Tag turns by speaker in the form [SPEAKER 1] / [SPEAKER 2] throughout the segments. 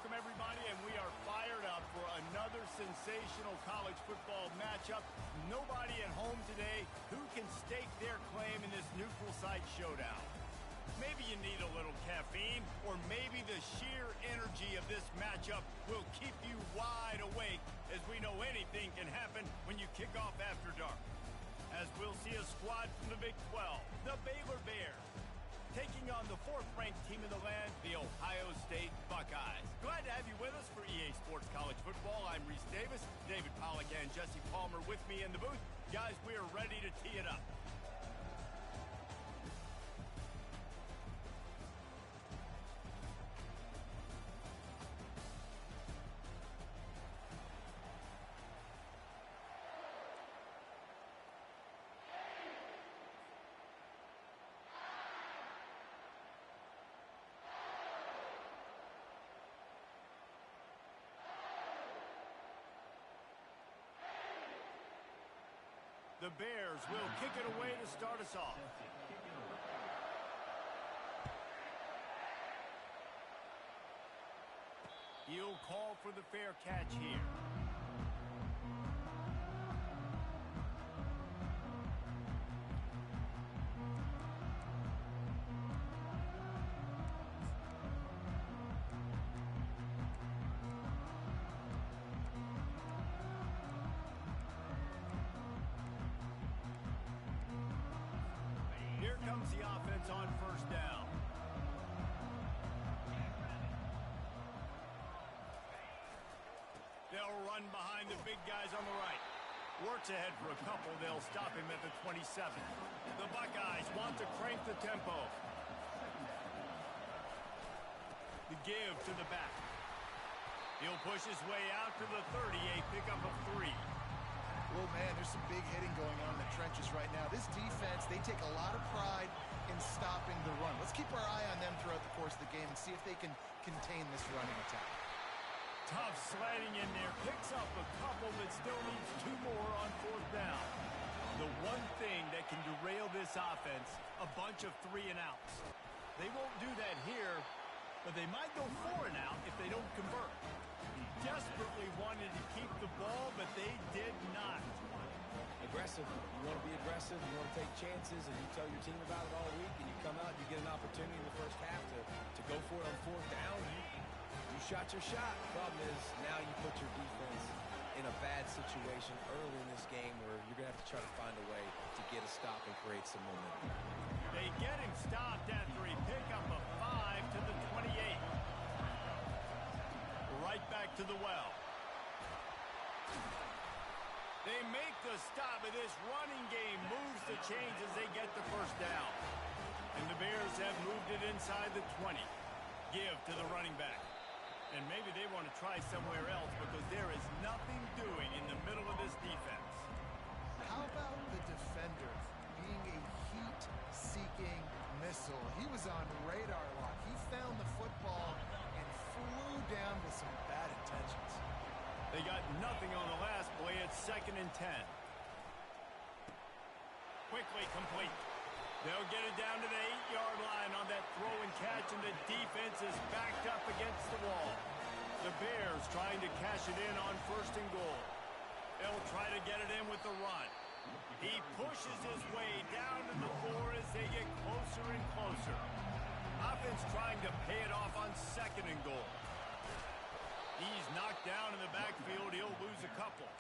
[SPEAKER 1] Welcome, everybody, and we are fired up for another sensational college football matchup. Nobody at home today who can stake their claim in this neutral site showdown. Maybe you need a little caffeine, or maybe the sheer energy of this matchup will keep you wide awake, as we know anything can happen when you kick off after dark. As we'll see a squad from the Big 12, the Baylor Bears, taking on the fourth-ranked team in the land, the Ohio State Buckeyes. Glad to have you with us for EA Sports College Football. I'm Reese Davis, David Pollack and Jesse Palmer with me in the booth. Guys, we are ready to tee it up. The Bears will kick it away to start us off. He'll call for the fair catch here. Here comes the offense on first down. They'll run behind the big guys on the right. Works ahead for a couple. They'll stop him at the 27. The Buckeyes want to crank the tempo. The give to the back. He'll push his way out to the 30, a pickup of 3.
[SPEAKER 2] Well, man, there's some big hitting going on in the trenches right now. This defense, they take a lot of pride in stopping the run. Let's keep our eye on them throughout the course of the game and see if they can contain this running attack.
[SPEAKER 1] Tough sliding in there. Picks up a couple, but still needs 2 more on fourth down. The one thing that can derail this offense, a bunch of 3-and-outs. They won't do that here, but they might go 4-and-out if they don't convert. Desperately wanted to keep the ball, but they did not.
[SPEAKER 3] Aggressive. You want to be aggressive. You want to take chances, and you tell your team about it all week, and you come out, you get an opportunity in the first half to go for it on fourth down. You shot your shot. Problem is, now you put your defense in a bad situation early in this game where you're going to have to try to find a way to get a stop and create some momentum.
[SPEAKER 1] They get him stopped after a pickup of 5 to the 28. Right back to the well. They make the stop, and this running game moves the chains as they get the first down. And the Bears have moved it inside the 20. Give to the running back. And maybe they want to try somewhere else because there is nothing doing in the middle of this defense.
[SPEAKER 2] How about the defender being a heat-seeking missile? He was on radar lock. He found the football and flew down with some bad intentions.
[SPEAKER 1] They got nothing on the last play. It's 2nd and 10. Quickly complete. They'll get it down to the 8-yard line on that throw and catch, and the defense is backed up against the wall. The Bears trying to cash it in on 1st and goal. They'll try to get it in with the run. He pushes his way down to the 4 as they get closer and closer. Offense trying to pay it off on 2nd and goal. He's knocked down in the backfield. He'll lose a couple.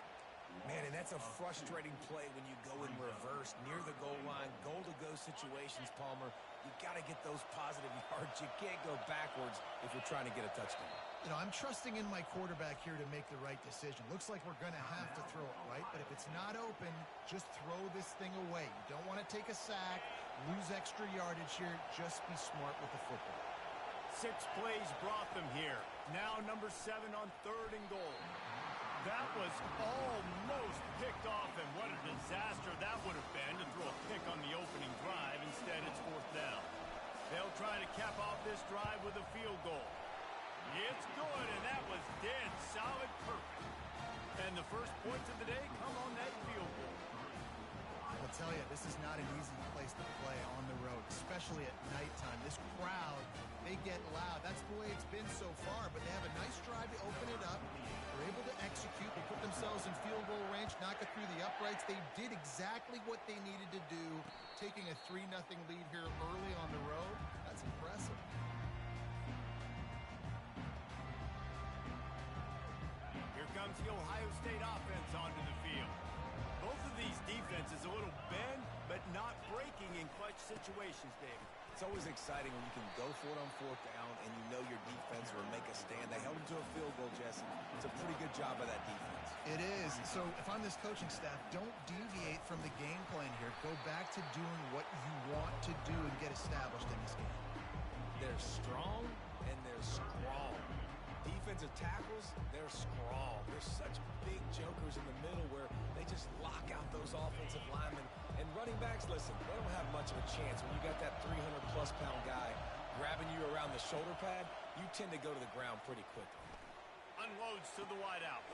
[SPEAKER 3] Man, and that's a frustrating play when you go in reverse near the goal line, goal-to-go situations, Palmer. You got to get those positive yards. You can't go backwards if you're trying to get a touchdown.
[SPEAKER 2] You know, I'm trusting in my quarterback here to make the right decision. Looks like we're going to have to throw it, right? But if it's not open, just throw this thing away. You don't want to take a sack, lose extra yardage here. Just be smart with the football.
[SPEAKER 1] 6 plays brought them here. Now number 7 on 3rd and goal. That was almost picked off, and what a disaster that would have been to throw a pick on the opening drive. Instead, it's 4th down. They'll try to cap off this drive with a field goal. It's good, and that was dead solid perfect. And the first points of the day come on that field goal.
[SPEAKER 2] I'll tell you, this is not an easy place to play on the road, especially at nighttime. This crowd, they get loud. That's the way it's been so far, but they have a nice drive to open it up. They're able to execute. They put themselves in field goal range, knock it through the uprights. They did exactly what they needed to do, taking a 3-0 lead here early on the road. That's impressive.
[SPEAKER 1] Here comes the Ohio State offense onto the field. Both of these defenses a little bend, but not breaking in clutch situations, David.
[SPEAKER 3] It's always exciting when you can go for it on 4th down and you know your defense will make a stand. They held them to a field goal, Jesse. It's a pretty good job by that defense.
[SPEAKER 2] It is. So if I'm this coaching staff, don't deviate from the game plan here. Go back to doing what you want to do and get established in this game.
[SPEAKER 3] They're strong and they're scrawl. Defensive tackles, they're scrawl. They're such big jokers in the middle where they just lock out those offensive linemen. And running backs, listen, they don't have much of a chance. When you got that 300-plus pound guy grabbing you around the shoulder pad, you tend to go to the ground pretty quickly.
[SPEAKER 1] Unloads to the wideout.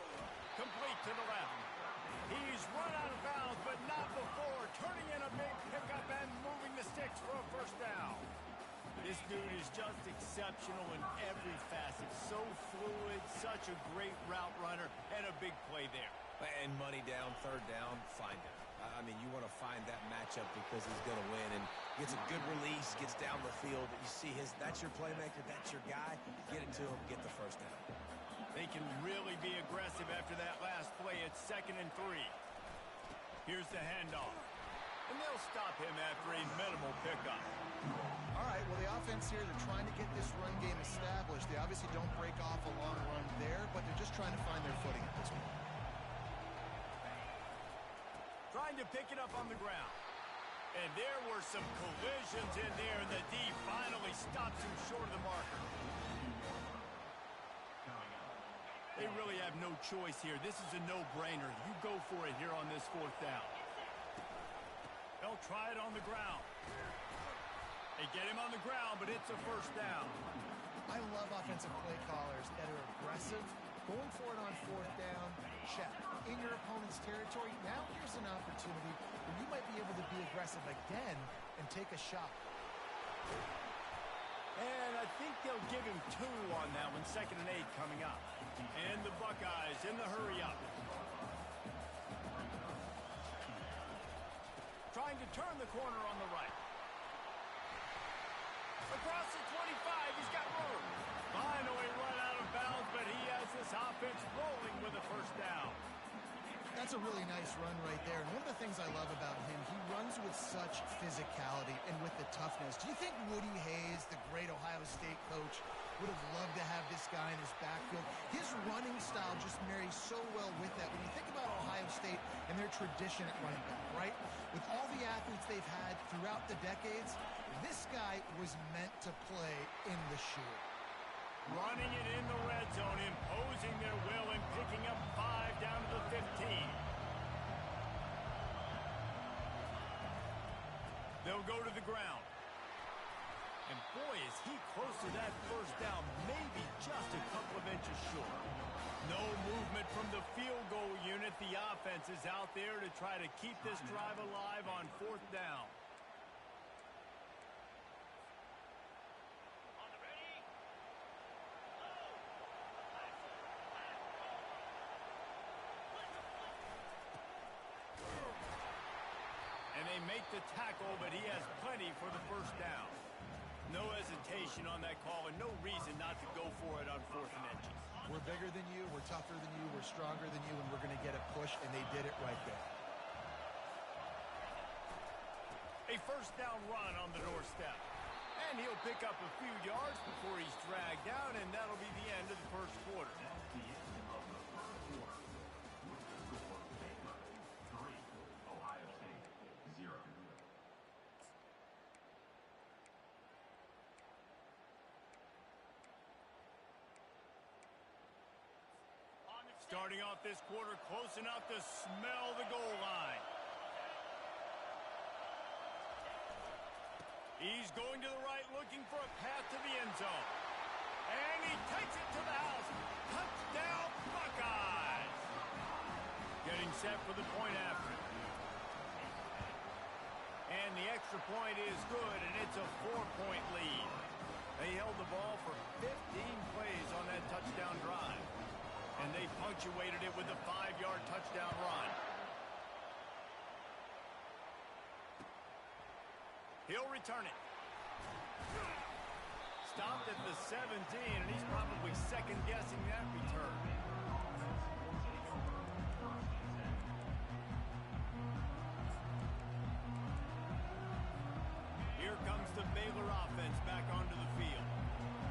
[SPEAKER 1] Complete to the left. He's run out of bounds, but not before. Turning in a big pickup and moving the sticks for a first down. This dude is just exceptional in every facet. So fluid, such a great route runner, and a big play there.
[SPEAKER 3] And money down, 3rd down, find it. I mean, you want to find that matchup because he's going to win and gets a good release, gets down the field. You see that's your playmaker, that's your guy. Get it to him, get the first down.
[SPEAKER 1] They can really be aggressive after that last play. It's 2nd and 3. Here's the handoff. And they'll stop him after a minimal pickup.
[SPEAKER 2] All right, well, the offense here, they're trying to get this run game established. They obviously don't break off a long run there, but they're just trying to find their footing at this point.
[SPEAKER 1] Trying to pick it up on the ground. And there were some collisions in there, and the D finally stops him short of the marker. They really have no choice here. This is a no-brainer. You go for it here on this 4th down. They'll try it on the ground. They get him on the ground, but it's a first down.
[SPEAKER 2] I love offensive play callers that are aggressive. Going for it on 4th down, check. In your opponent's territory, now here's an opportunity where you might be able to be aggressive again and take a shot.
[SPEAKER 1] And I think they'll give him 2 on that one, 2nd and 8 coming up. And the Buckeyes in the hurry up. Trying to turn the corner on the right. Across the 25, he's got room. Finally run out of bounds, but he has this offense rolling with a first down.
[SPEAKER 2] That's a really nice run right there. And one of the things I love about him, he runs with such physicality and with the toughness. Do you think Woody Hayes, the great Ohio State coach, would have loved to have this guy in his backfield? His running style just marries so well with that. When you think about Ohio State and their tradition at running back, right? With all the athletes they've had throughout the decades, this guy was meant to play in the shoe.
[SPEAKER 1] Running it in the red zone, imposing their will and picking up 5 down to the 15. They'll go to the ground. And boy, is he close to that first down, maybe just a couple of inches short. No movement from the field goal unit. The offense is out there to try to keep this drive alive on 4th down. And they make the tackle, but he has plenty for the first down. No hesitation on that call, and no reason not to go for it on 4th and inches.
[SPEAKER 2] We're bigger than you, we're tougher than you, we're stronger than you, and we're going to get a push, and they did it right there.
[SPEAKER 1] A first down run on the doorstep. And he'll pick up a few yards before he's dragged down, and that'll be the end of the first quarter. Starting off this quarter close enough to smell the goal line. He's going to the right, looking for a path to the end zone. And he takes it to the house. Touchdown, Buckeyes! Getting set for the point after. And the extra point is good, and it's a 4-point lead. They held the ball for 15 plays touchdown drive. And they punctuated it with a 5-yard touchdown run. He'll return it. Stopped at the 17, and he's probably second-guessing that return. Here comes the Baylor offense back onto the field.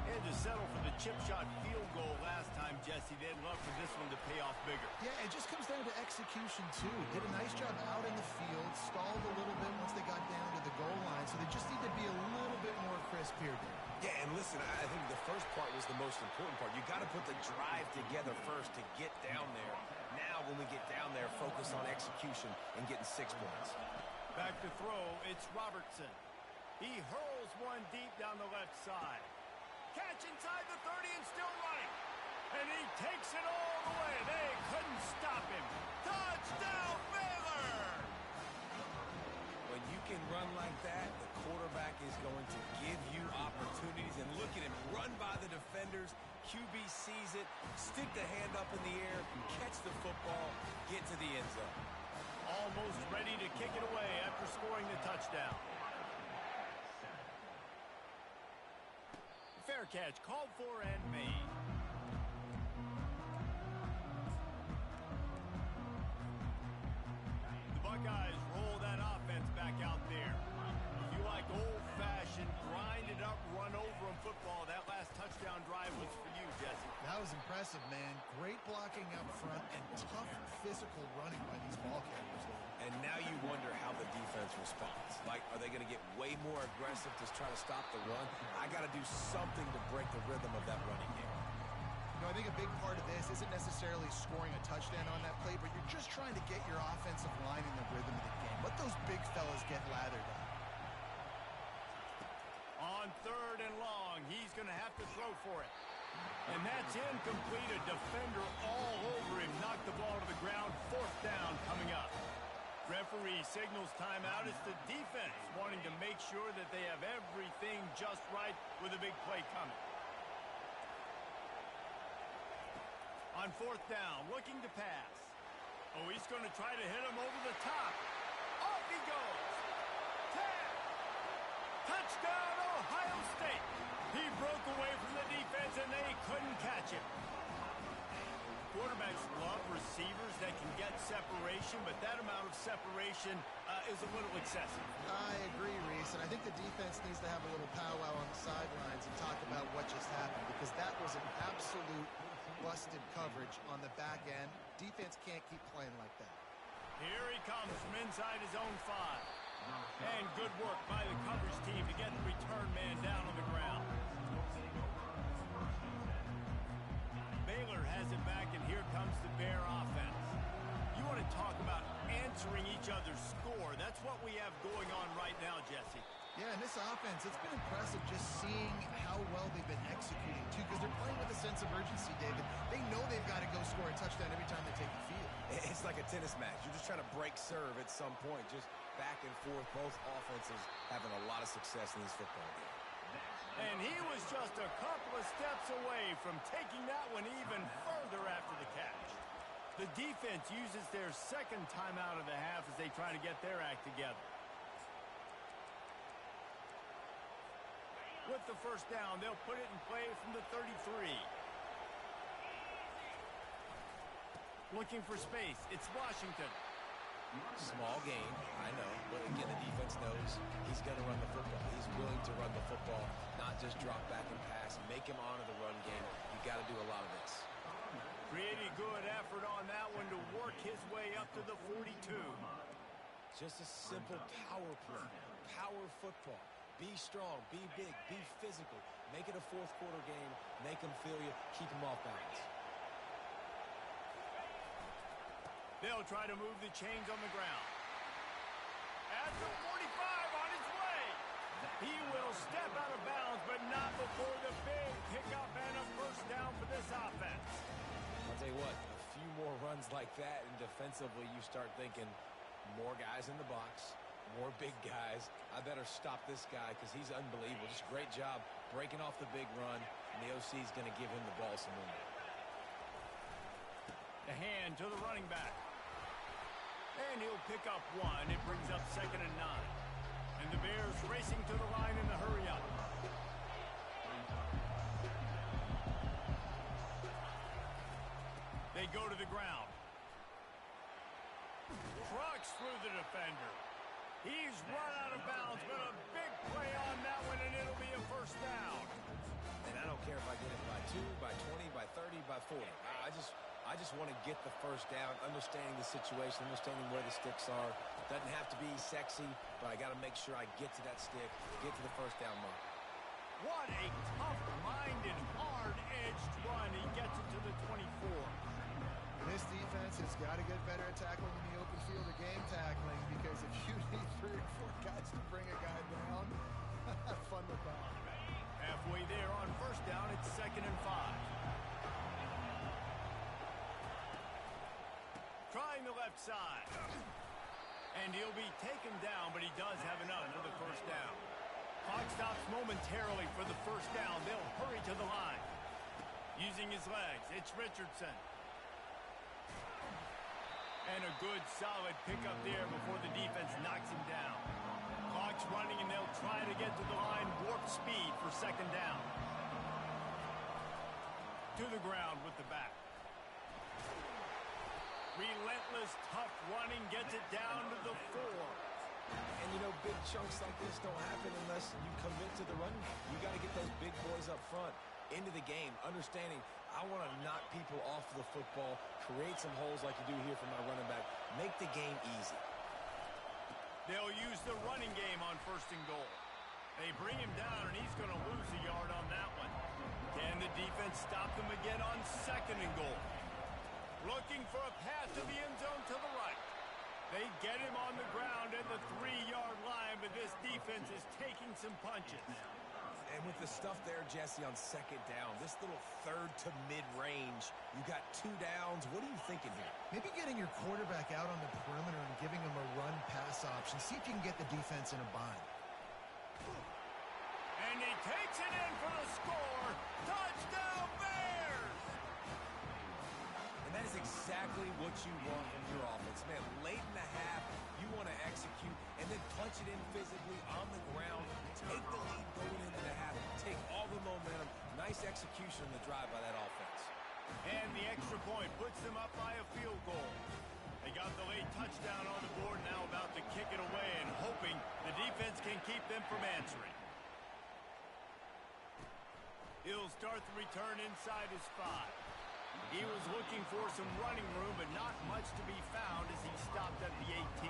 [SPEAKER 1] They had to settle for the chip shot field goal last time, Jesse. They'd love for this one to pay off bigger.
[SPEAKER 2] Yeah, it just comes down to execution, too. Did a nice job out in the field, stalled a little bit once they got down to the goal line, so they just need to be a little bit more crisp here, Dave.
[SPEAKER 3] Yeah, and listen, I think the first part was the most important part. You got to put the drive together first to get down there. Now, when we get down there, focus on execution and getting 6 points.
[SPEAKER 1] Back to throw, it's Robertson. He hurls one deep down the left side. Catch inside the 30 and still running. And he takes it all the way. They couldn't stop him. Touchdown, Baylor!
[SPEAKER 3] When you can run like that, the quarterback is going to give you opportunities. And look at him run by the defenders. QB sees it, stick the hand up in the air, catch the football, get to the end zone.
[SPEAKER 1] Almost ready to kick it away after scoring the touchdown. Fair catch called for and made. The Buckeyes roll that offense back out there. If you like old-fashioned, grind-it-up, run-over-'em football, that last touchdown drive was for you, Jesse.
[SPEAKER 2] That was impressive, man. Great blocking up front and tough physical running by these ball carriers.
[SPEAKER 3] And now you wonder how the defense responds. Like, are they going to get way more aggressive to try to stop the run? I got to do something to break the rhythm of that running game.
[SPEAKER 2] You know, I think a big part of this isn't necessarily scoring a touchdown on that play, but you're just trying to get your offensive line in the rhythm of the game. Let those big fellas get lathered up.
[SPEAKER 1] On 3rd and long, he's going to have to throw for it. And that's incomplete. A defender all over him. Knocked the ball to the ground. 4th down coming up. Referee signals timeout. It's the defense wanting to make sure that they have everything just right with a big play coming. On 4th down, looking to pass. Oh, he's going to try to hit him over the top. Off he goes. 10. Touchdown, Ohio State. He broke away from the defense, and they couldn't catch him. Quarterbacks love receivers that can get separation, but that amount of separation is a little excessive.
[SPEAKER 2] I agree, Reese, and I think the defense needs to have a little powwow on the sidelines and talk about what just happened, because that was an absolute busted coverage on the back end. Defense can't keep playing like that.
[SPEAKER 1] Here he comes from inside his own 5. And good work by the coverage team to get the return man down on the ground. Baylor has it back, and here comes the Bear offense. You want to talk about answering each other's score. That's what we have going on right now, Jesse.
[SPEAKER 2] Yeah, and this offense, it's been impressive just seeing how well they've been executing, too, because they're playing with a sense of urgency, David. They know they've got to go score a touchdown every time they take the field.
[SPEAKER 3] It's like a tennis match. You're just trying to break serve at some point, just back and forth. Both offenses having a lot of success in this football game.
[SPEAKER 1] And he was just a couple of steps away from taking that one even further after the catch. The defense uses their 2nd timeout of the half as they try to get their act together. With the 1st down, they'll put it in play from the 33. Looking for space. It's Washington.
[SPEAKER 3] Small game, I know, but again, the defense knows he's going to run the football. He's willing to run the football, not just drop back and pass, make him honor the run game. You got to do a lot of this.
[SPEAKER 1] Pretty good effort on that one to work his way up to the 42.
[SPEAKER 3] Just a simple power play, power football. Be strong, be big, be physical. Make it a 4th quarter game. Make them feel you, keep them off balance.
[SPEAKER 1] They'll try to move the chains on the ground. At the 45 on his way. He will step out of bounds, but not before the big pickup and a 1st down for this offense.
[SPEAKER 3] I'll tell you what, a few more runs like that, and defensively you start thinking more guys in the box, more big guys. I better stop this guy because he's unbelievable. Just great job breaking off the big run, and the OC is going to give him the ball some movement.
[SPEAKER 1] The hand to the running back. And he'll pick up one. It brings up 2nd and 9. And the Bears racing to the line in the hurry-up. They go to the ground. Trucks through the defender. He's run out of bounds, but a big play on that one, and it'll be a first down.
[SPEAKER 3] And I don't care if I get it by 2, by 20, by 30, by 40. I just want to get the first down, understanding the situation, understanding where the sticks are. Doesn't have to be sexy, but I got to make sure I get to that stick, get to the first down mark.
[SPEAKER 1] What a tough-minded, hard-edged run. He gets it to the 24.
[SPEAKER 2] This defense has got to get better at tackling in the open field of game tackling, because if you need 3 or 4 guys to bring a guy down, have fun with that.
[SPEAKER 1] Halfway there on first down, it's 2nd and 5. Trying the left side. And he'll be taken down, but he does have enough for the first down. Clock stops momentarily for the first down. They'll hurry to the line. Using his legs, it's Richardson. And a good, solid pickup there before the defense knocks him down. Clock's running, and they'll try to get to the line. Warp speed for 2nd down. To the ground with the back. Relentless, tough running, gets it down to the 4.
[SPEAKER 3] And, you know, big chunks like this don't happen unless you commit to the run game. You got to get those big boys up front into the game, understanding I want to knock people off the football, create some holes like you do here for my running back, make the game easy.
[SPEAKER 1] They'll use the running game on 1st and goal. They bring him down, and he's going to lose a yard on that one. Can the defense stop them again on 2nd and goal? Looking for a pass to the end zone to the right. They get him on the ground at the 3-yard line, but this defense is taking some punches.
[SPEAKER 3] And with the stuff there, Jesse, on 2nd down, this little 3rd to mid-range, you got 2 downs. What are you thinking here?
[SPEAKER 2] Maybe getting your quarterback out on the perimeter and giving him a run-pass option. See if you can get the defense in a bind.
[SPEAKER 1] And he takes it in for the score. Touchdown, Bears!
[SPEAKER 3] And that is exactly what you want from your offense. Man, late in the half, you want to execute and then punch it in physically on the ground. Take the lead going into the half. Take all the momentum. Nice execution in the drive by that offense.
[SPEAKER 1] And the extra point puts them up by a field goal. They got the late touchdown on the board, now about to kick it away and hoping the defense can keep them from answering. He'll start the return inside his 5. He was looking for some running room, but not much to be found as he stopped at the 18.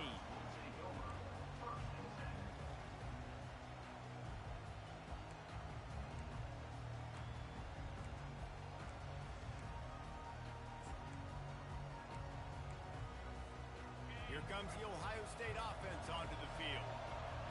[SPEAKER 1] Here comes the Ohio State offense onto the field.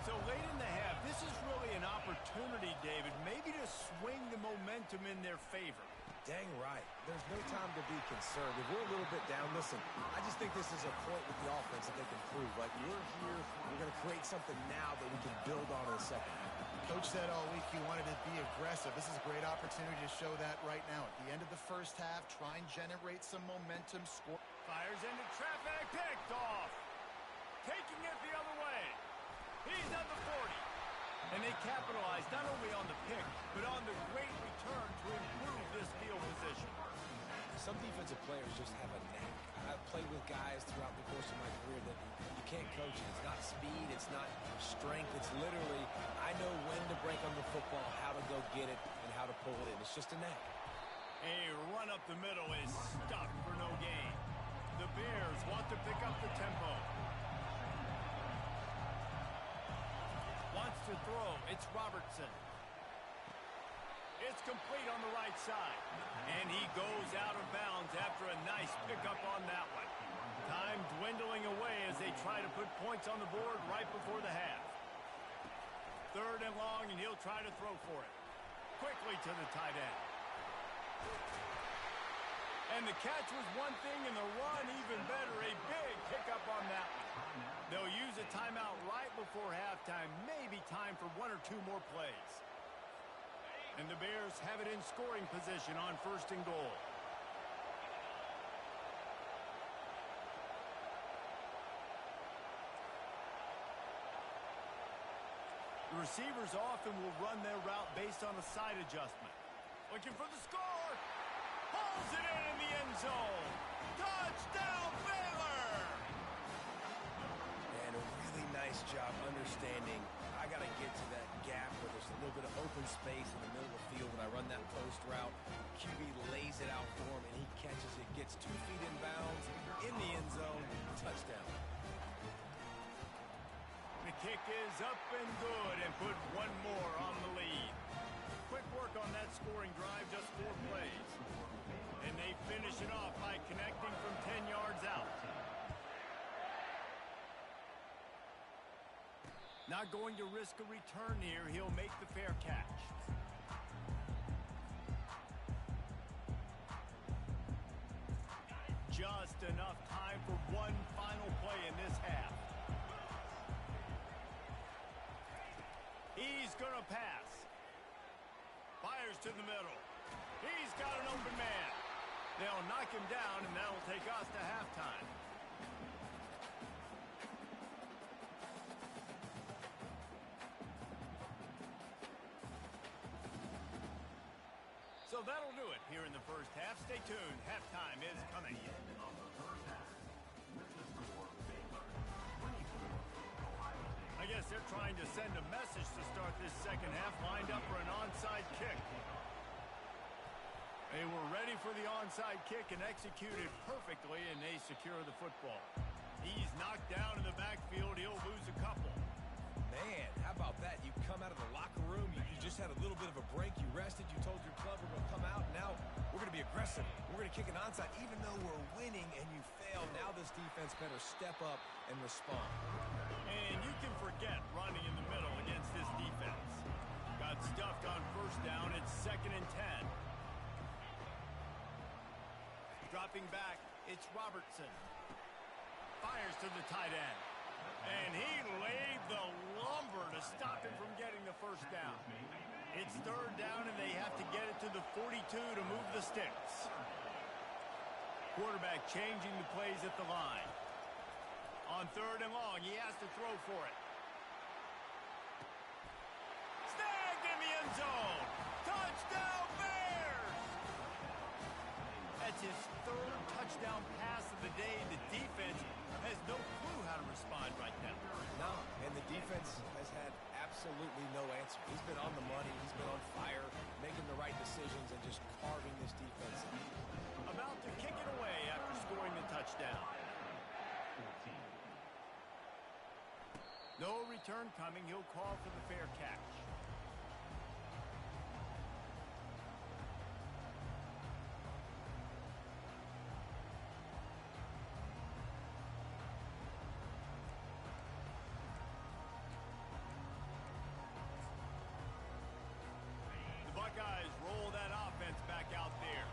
[SPEAKER 1] So late in the half, this is really an opportunity, David, maybe to swing the momentum in their favor.
[SPEAKER 3] Dang right. There's no time to be concerned. If we're a little bit down, listen, I just think this is a point with the offense that they can prove. Like, we're here, we're going to create something now that we can build on in the second half.
[SPEAKER 2] Coach said all week he wanted to be aggressive. This is a great opportunity to show that right now. At the end of the first half, try and generate some momentum. Score.
[SPEAKER 1] Fires into traffic, picked off. Taking it the other way. He's at the 40. And they capitalize not only on the pick, but on the great return to improve this field position.
[SPEAKER 3] Some defensive players just have a knack. I've played with guys throughout the course of my career that you can't coach it. It's not speed, it's not strength. It's literally, I know when to break on the football, how to go get it, and how to pull it in. It's just a knack.
[SPEAKER 1] A run up the middle is stopped for no gain. The Bears want to pick up the tempo. Wants to throw. It's Robertson. It's complete on the right side. And he goes out of bounds after a nice pickup on that one. Time dwindling away as they try to put points on the board right before the half. 3rd and long, and he'll try to throw for it. Quickly to the tight end. And the catch was one thing, and the run even better. A big pickup on that one. They'll use a timeout right before halftime. Maybe time for 1 or 2 more plays. And the Bears have it in scoring position on 1st and goal. The receivers often will run their route based on a side adjustment. Looking for the score. Pulls it in the end zone. Touchdown, Baylor!
[SPEAKER 3] And a really nice job understanding I got to get to that gap where there's a little bit of open space in the middle of the field when I run that post route. QB lays it out for him, and he catches it, gets 2 feet in bounds, in the end zone, touchdown.
[SPEAKER 1] The kick is up and good, and put one more on the lead. Quick work on that scoring drive, just 4 plays. And they finish it off by connecting from 10 yards out. Not going to risk a return here. He'll make the fair catch. Just enough time for one final play in this half. He's going to pass. Fires to the middle. He's got an open man. They'll knock him down, and that'll take us to halftime. So that'll do it here in the first half. Stay tuned. Halftime is coming. I guess they're trying to send a message to start this second half, lined up for an onside kick. They were ready for the onside kick and executed perfectly, and they secure the football. He's knocked down in the backfield. He'll lose a couple.
[SPEAKER 3] Man, how about that? You come out of the locker room, you just had a little bit of a break, you rested, you told your club we're going to come out, and now we're going to be aggressive. We're going to kick an onside, even though we're winning and you fail. Now this defense better step up and respond.
[SPEAKER 1] And you can forget running in the middle against this defense. Got stuffed on 1st down. It's 2nd and 10. Dropping back, it's Robertson. Fires to the tight end. And he laid the lumber to stop him from getting the 1st down. It's 3rd down, and they have to get it to the 42 to move the sticks. Quarterback changing the plays at the line. On 3rd and long, he has to throw for it. Snagged in the end zone. Touchdown, Bears! That's his 3rd touchdown pass of the day. The defense has no clue how to respond right now.
[SPEAKER 3] No, and the defense has had absolutely no answer. He's been on the money. He's been on fire, making the right decisions and just carving this defense.
[SPEAKER 1] About to kick it away after scoring the touchdown. No return coming. He'll call for the fair catch. Buckeyes roll that offense back out there.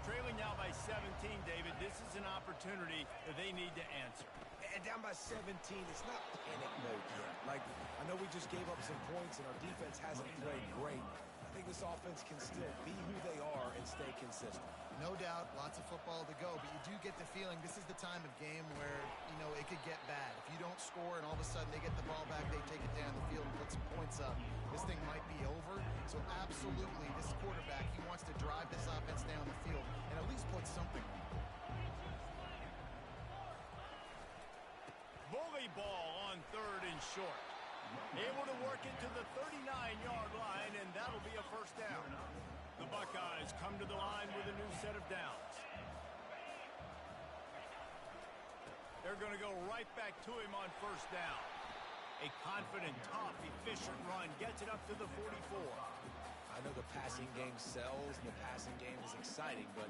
[SPEAKER 1] Trailing now by 17, David. This is an opportunity that they need to answer.
[SPEAKER 3] And down by 17, it's not panic mode yet. Like, I know we just gave up some points and our defense hasn't played great. I think this offense can still be who they are and stay consistent.
[SPEAKER 2] No doubt, lots of football to go, but you do get the feeling this is the time of game where, it could get bad. If you don't score and all of a sudden they get the ball back, they take it down the field and put some points up, this thing might be over. So absolutely, this quarterback, he wants to drive this offense down the field and at least put something on.
[SPEAKER 1] Bully ball on 3rd and short. Able to work it to the 39-yard line, and that'll be a 1st down. The Buckeyes come to the line with a new set of downs. They're going to go right back to him on 1st down. A confident, tough, efficient run gets it up to the 44.
[SPEAKER 3] I know the passing game sells and the passing game is exciting, but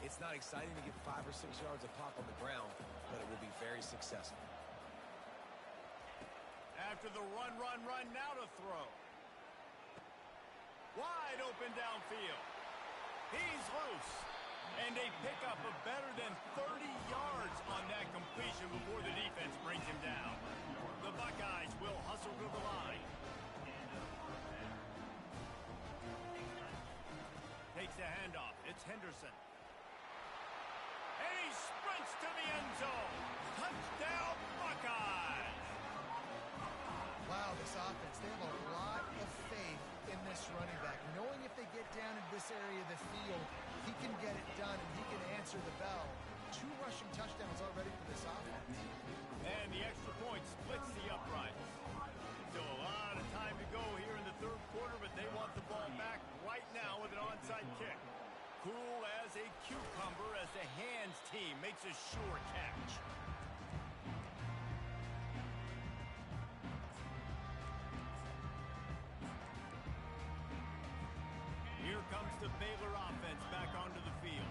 [SPEAKER 3] it's not exciting to get 5 or 6 yards of pop on the ground, but it will be very successful.
[SPEAKER 1] After the run, now to throw. Wide open downfield. He's loose. And they pick up a better than 30 yards on that completion before the defense brings him down. The Buckeyes will hustle to the line. it's Henderson. And he sprints to the end zone. Touchdown, Buckeyes!
[SPEAKER 2] Wow, this offense, they have a lot of faith in this running back. Knowing if they get down in this area of the field, he can get it done and he can answer the bell. 2 rushing touchdowns already for this offense.
[SPEAKER 1] And the extra point splits the uprights. Still a lot of time to go here in the third quarter, but they want the ball back right now with an onside kick. Cool as a cucumber as the hands team makes a sure catch. Here comes the Baylor offense back onto the field.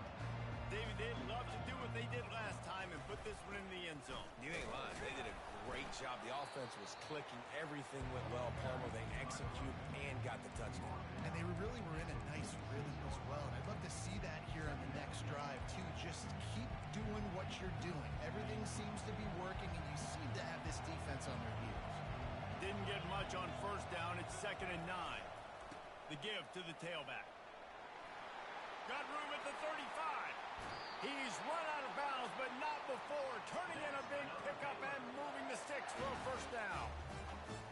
[SPEAKER 1] David, they'd love to do what they did last time and put this one in the end zone.
[SPEAKER 3] You ain't lying. They did a great job. The offense was clicking. Everything went well. Palmer, they executed and got the touchdown.
[SPEAKER 2] And they really were in a nice rhythm as well. And I'd love to see that here on the next drive, too. Just keep doing what you're doing. Everything seems to be working, and you seem to have this defense on their heels.
[SPEAKER 1] Didn't get much on first down. It's 2nd and 9. The give to the tailback. Got room at the 35. He's run out of bounds, but not before turning in a big pickup and moving the sticks for a first down.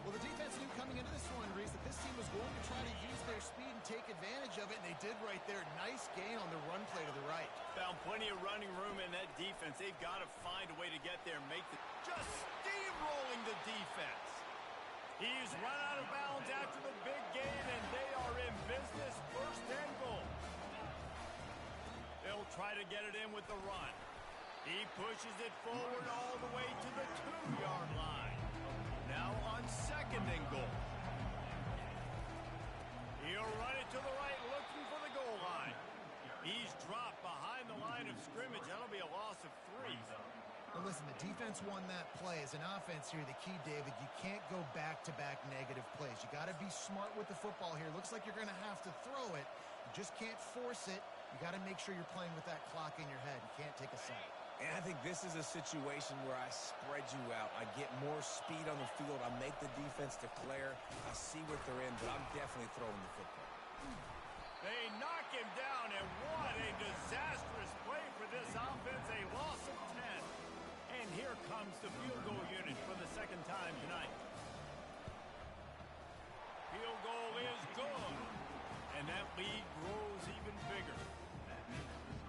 [SPEAKER 2] Well, the defense knew coming into this one, Reese, that this team was going to try to use their speed and take advantage of it, and they did right there. Nice gain on the run play to the right.
[SPEAKER 1] Found plenty of running room in that defense. They've got to find a way to get there and make the... Just steamrolling the defense. He's run out of bounds after the big gain, and they are in business. 1st and goal. They'll try to get it in with the run. He pushes it forward all the way to the 2-yard line. Now on 2nd and goal. He'll run it to the right, looking for the goal line. He's dropped behind the line of scrimmage. That'll be a loss of 3.
[SPEAKER 2] Well, listen, the defense won that play. As an offense here, the key, David, you can't go back-to-back negative plays. You got to be smart with the football here. Looks like you're going to have to throw it. You just can't force it. You got to make sure you're playing with that clock in your head. You can't take a sack.
[SPEAKER 3] And I think this is a situation where I spread you out. I get more speed on the field. I make the defense declare. I see what they're in, but I'm definitely throwing the football.
[SPEAKER 1] They knock him down, and what a disastrous play for this offense. A loss of 10. And here comes the field goal unit for the 2nd time tonight. Field goal is good. And that lead grows even bigger.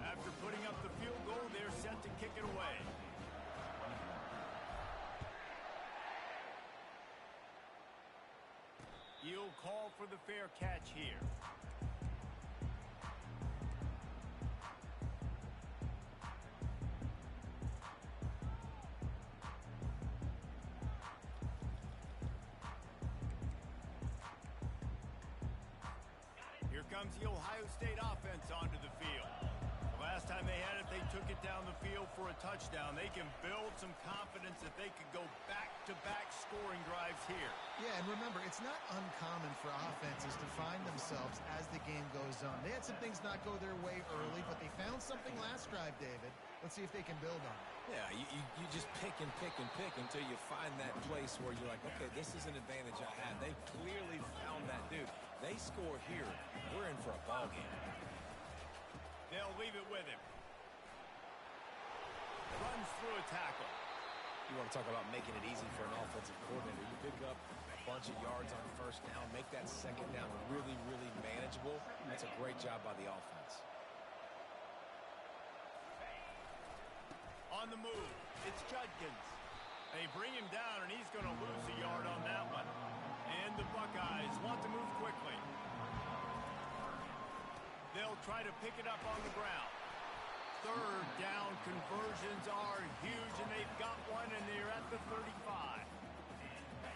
[SPEAKER 1] After putting up the field goal, they're set to kick it away. He'll call for the fair catch here. Here comes the Ohio State offense onto the field. Last time they had it, they took it down the field for a touchdown. They can build some confidence that they could go back-to-back scoring drives here.
[SPEAKER 2] Yeah, and remember, it's not uncommon for offenses to find themselves as the game goes on. They had some things not go their way early, but they found something last drive, David. Let's see if they can build on it.
[SPEAKER 3] Yeah, you just pick and pick and pick until you find that place where you're like, okay, this is an advantage I had. They clearly found that dude. They score here, we're in for a ball game.
[SPEAKER 1] They'll leave it with him. Runs through a tackle.
[SPEAKER 3] You want to talk about making it easy for an offensive coordinator. You pick up a bunch of yards on first down, make that 2nd down really, really manageable. That's a great job by the offense.
[SPEAKER 1] On the move, it's Judkins. They bring him down, and he's going to lose a yard on that one. And the Buckeyes want to move quickly. They'll try to pick it up on the ground. 3rd down conversions are huge, and they've got one, and they're at the 35.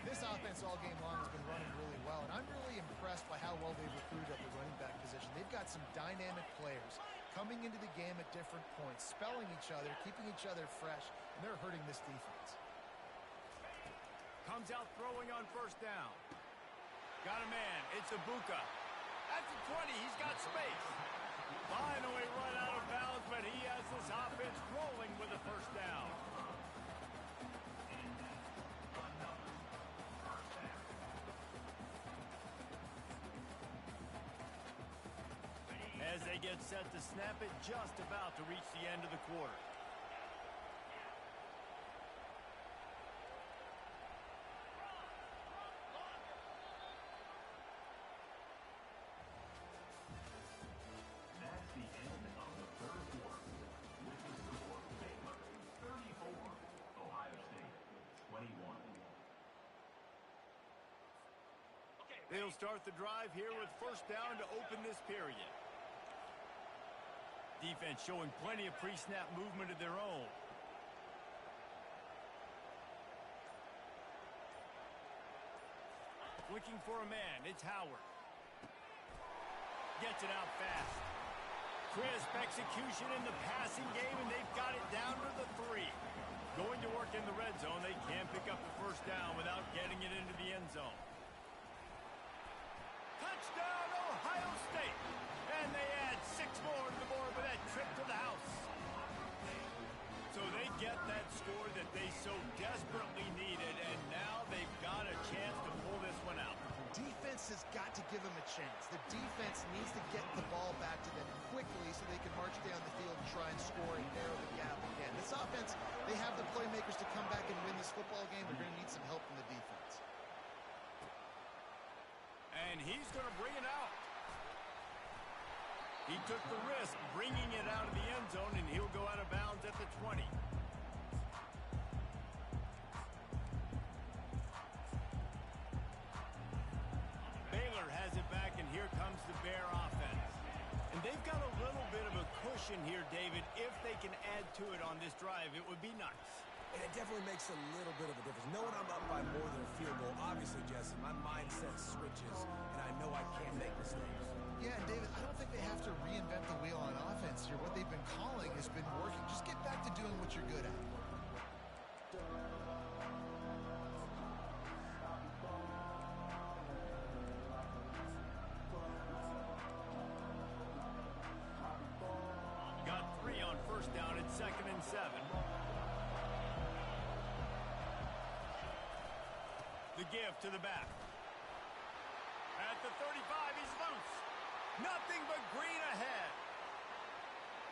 [SPEAKER 2] This offense all game long has been running really well, and I'm really impressed by how well they've recruited at the running back position. They've got some dynamic players coming into the game at different points, spelling each other, keeping each other fresh, and they're hurting this defense.
[SPEAKER 1] Comes out throwing on first down. Got a man. It's Ibuka. At the 20, he's got space. Finally run out of bounds, but he has this offense rolling with a first down. As as they get set to snap it, just about to reach the end of the quarter.
[SPEAKER 4] That's the end of the third quarter. With the score, Baylor 34, Ohio State 21.
[SPEAKER 1] They'll start the drive here with first down to open this period. Defense showing plenty of pre-snap movement of their own. Looking for a man, it's Howard. Gets it out fast. Crisp execution in the passing game, and they've got it down to the 3. Going to work in the red zone, they can pick up the first down without getting it into the end zone. Touchdown, Ohio State! And they add 6 more to the board with that trip to the house. So they get that score that they so desperately needed, and now they've got a chance to pull this one out.
[SPEAKER 2] Defense has got to give them a chance. The defense needs to get the ball back to them quickly so they can march down the field and try and score and narrow the gap again. This offense, they have the playmakers to come back and win this football game. They're going to need some help from the defense.
[SPEAKER 1] And he's going to bring it out. He took the risk bringing it out of the end zone, and he'll go out of bounds at the 20. Baylor has it back, and here comes the Bear offense. And they've got a little bit of a cushion here, David. If they can add to it on this drive, it would be nice.
[SPEAKER 3] And it definitely makes a little bit of a difference. Knowing I'm up by more than a field goal, obviously, Jesse, my mindset switches, and I know I can't make mistakes.
[SPEAKER 2] Yeah, and David, I don't think they have to reinvent the wheel on offense here. What they've been calling has been working. Just get back to doing what you're good at.
[SPEAKER 1] Got 3 on first down at 2nd and 7. The give to the back. At the 35, he's loose. Nothing but green ahead.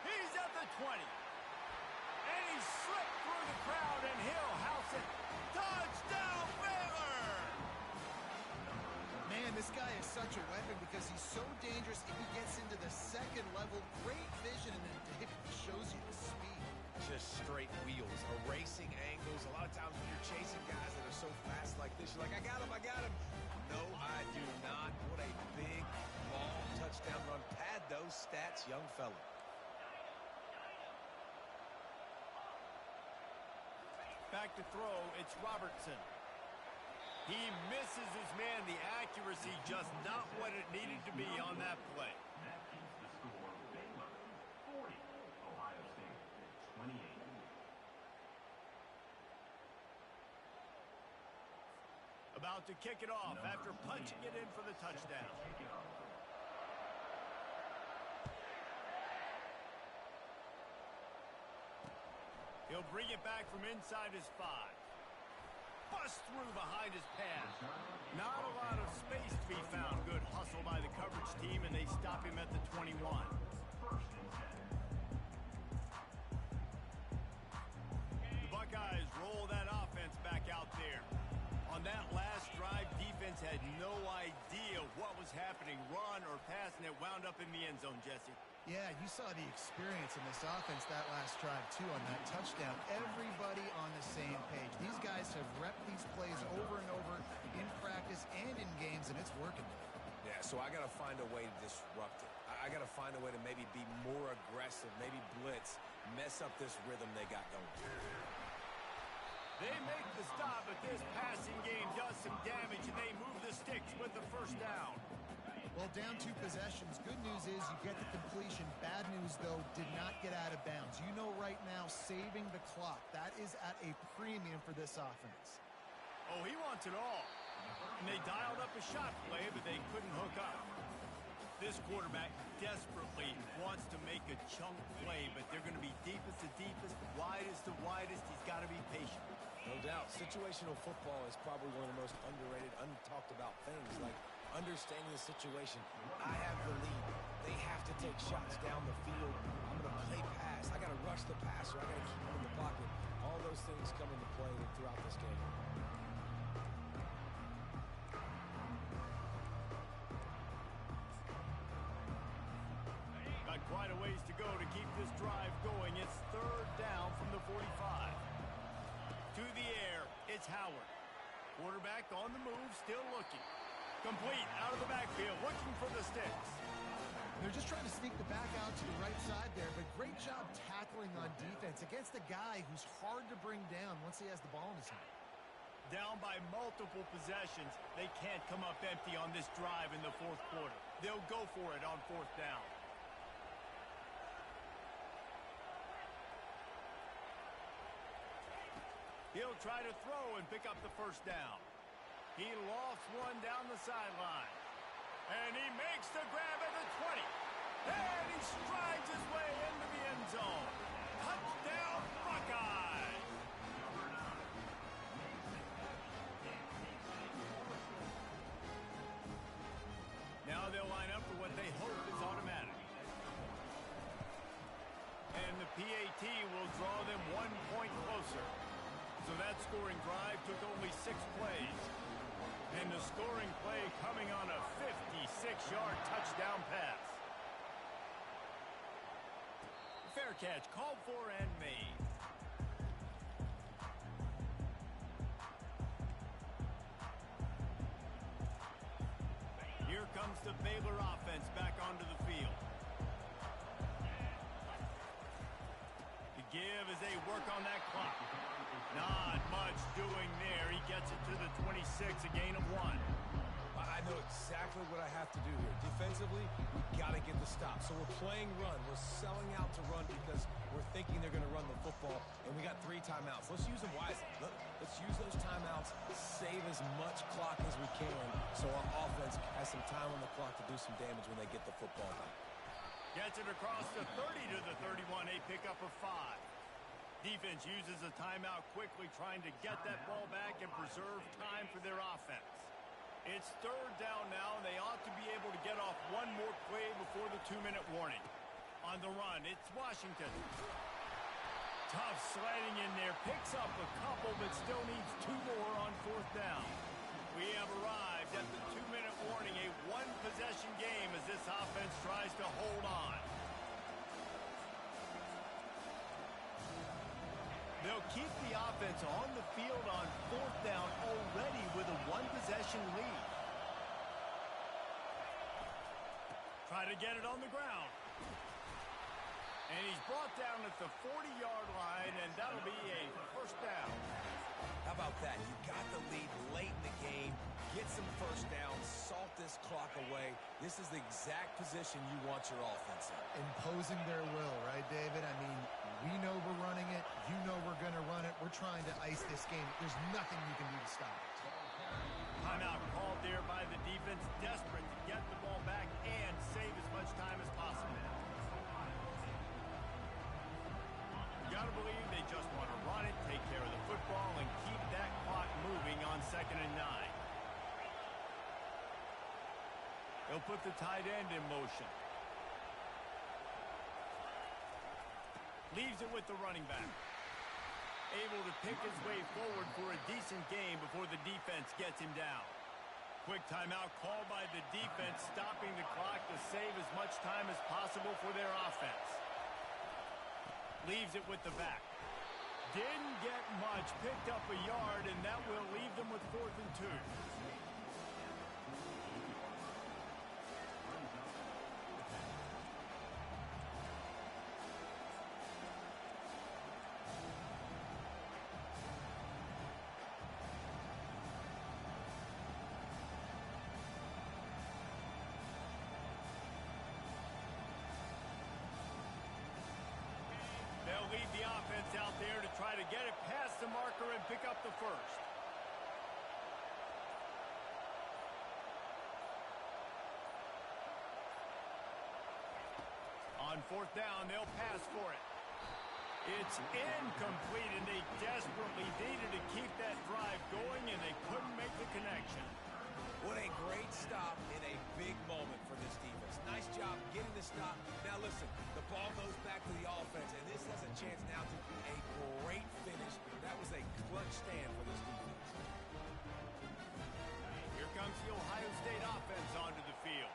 [SPEAKER 1] He's at the 20. And he slipped through the crowd, and he'll house it. Touchdown, Baylor!
[SPEAKER 2] Man, this guy is such a weapon because he's so dangerous if he gets into the second level. Great vision, and then David shows you the speed.
[SPEAKER 3] Just straight wheels, erasing angles. A lot of times when you're chasing guys that are so fast like this, you're like, I got him, I got him. No, I do not. What a big, long touchdown run. Pad those stats, young fella.
[SPEAKER 1] Back to throw, it's Robertson. He misses his man. The accuracy just not what it needed to be on that play.
[SPEAKER 4] That keeps the score, Baylor 40, Ohio State 28.
[SPEAKER 1] About to kick it off after punching it in for the touchdown. He'll bring it back from inside his 5. Bust through behind his pass. Not a lot of space to be found. Good hustle by the coverage team, and they stop him at the 21. The Buckeyes roll that offense back out there. On that last drive, defense had no idea what was happening. Run or pass, and it wound up in the end zone, Jesse.
[SPEAKER 2] Yeah, you saw the experience in this offense that last drive, too, on that touchdown. Everybody on the same page. These guys have repped these plays over and over in practice and in games, and it's working.
[SPEAKER 3] Yeah, so I got to find a way to disrupt it. I got to find a way to maybe be more aggressive, maybe blitz, mess up this rhythm they got going.
[SPEAKER 1] They make the stop, but this passing game does some damage, and they move the sticks with the first down.
[SPEAKER 2] Well, down 2 possessions. Good news is you get the completion. Bad news, though, did not get out of bounds. You know right now, saving the clock. That is at a premium for this offense.
[SPEAKER 1] Oh, he wants it all. And they dialed up a shot play, but they couldn't hook up. This quarterback desperately wants to make a chunk play, but they're going to be deepest to deepest, widest to widest. He's got to be patient.
[SPEAKER 3] No doubt. Situational football is probably one of the most underrated, untalked about things, like understanding the situation. I have the lead. They have to take shots. the passer. I got to keep him in the pocket. All those things come into play throughout this game.
[SPEAKER 1] Got quite a ways to go to keep this drive going. It's third down from the 45. To the air, it's Howard. Quarterback on the move, still looking. Complete out of the backfield, looking for the sticks.
[SPEAKER 2] They're just trying to sneak the back out to the right side there, but great job tackling on defense against a guy who's hard to bring down once he has the ball in his hand.
[SPEAKER 1] Down by multiple possessions, they can't come up empty on this drive in the fourth quarter. They'll go for it on fourth down. He'll try to throw and pick up the first down. He lofts one down the sideline. And he makes the grab at the 20. And he strides his way into the end zone. Touchdown, Buckeyes! Now they'll line up for what they hope is automatic. And the PAT will draw them 1 point closer. So that scoring drive took only 6 plays. And the scoring play coming on a 56-yard touchdown pass. Fair catch called for and made. Here comes the Baylor offense back onto the field. The give as they work on that clock. Not much doing there. He gets it to the 26, a gain of 1.
[SPEAKER 3] I know exactly what I have to do here. Defensively, we've got to get the stop. So we're playing run. We're selling out to run because we're thinking they're going to run the football, and we got 3 timeouts. Let's use them wisely. Let's use those timeouts, save as much clock as we can so our offense has some time on the clock to do some damage when they get the football back.
[SPEAKER 1] Gets it across the 30 to the 31, a pickup of 5. Defense uses a timeout quickly, trying to get that ball back and preserve time for their offense. It's third down now, and they ought to be able to get off 1 more play before the 2-minute warning. On the run, it's Washington. Tough sliding in there, picks up a couple, but still needs 2 more on fourth down. We have arrived at the 2-minute warning, a 1-possession game as this offense tries to hold on. They'll keep the offense on the field on fourth down already with a 1-possession lead. Try to get it on the ground. And he's brought down at the 40-yard line, and that'll be a first down.
[SPEAKER 3] How about that? You got the lead late in the game. Get some first downs, salt this clock away. This is the exact position you want your offense in.
[SPEAKER 2] Imposing their will, right, David? I mean, we know we're running it. You know we're going to run it. We're trying to ice this game. There's nothing you can do to stop it.
[SPEAKER 1] Timeout called there by the defense, desperate to get the ball back and save as much time as possible. You got to believe they just want to run it, take care of the football, and keep that clock moving on 2nd and 9. They'll put the tight end in motion. Leaves it with the running back. Able to pick his way forward for a decent game before the defense gets him down. Quick timeout called by the defense, stopping the clock to save as much time as possible for their offense. Leaves it with the back. Didn't get much, picked up a yard, and that will leave them with 4th and 2. They'll lead the offense out there to try to get it past the marker and pick up the first. On fourth down, they'll pass for it. It's incomplete, and they desperately needed to keep that drive going, and they couldn't make the connection.
[SPEAKER 3] What a great stop in a big moment for this defense. Nice job getting the stop. Now listen, the ball goes back to the offense, and this has a chance now to do a great finish. That was a clutch stand for this defense.
[SPEAKER 1] Here comes the Ohio State offense onto the field.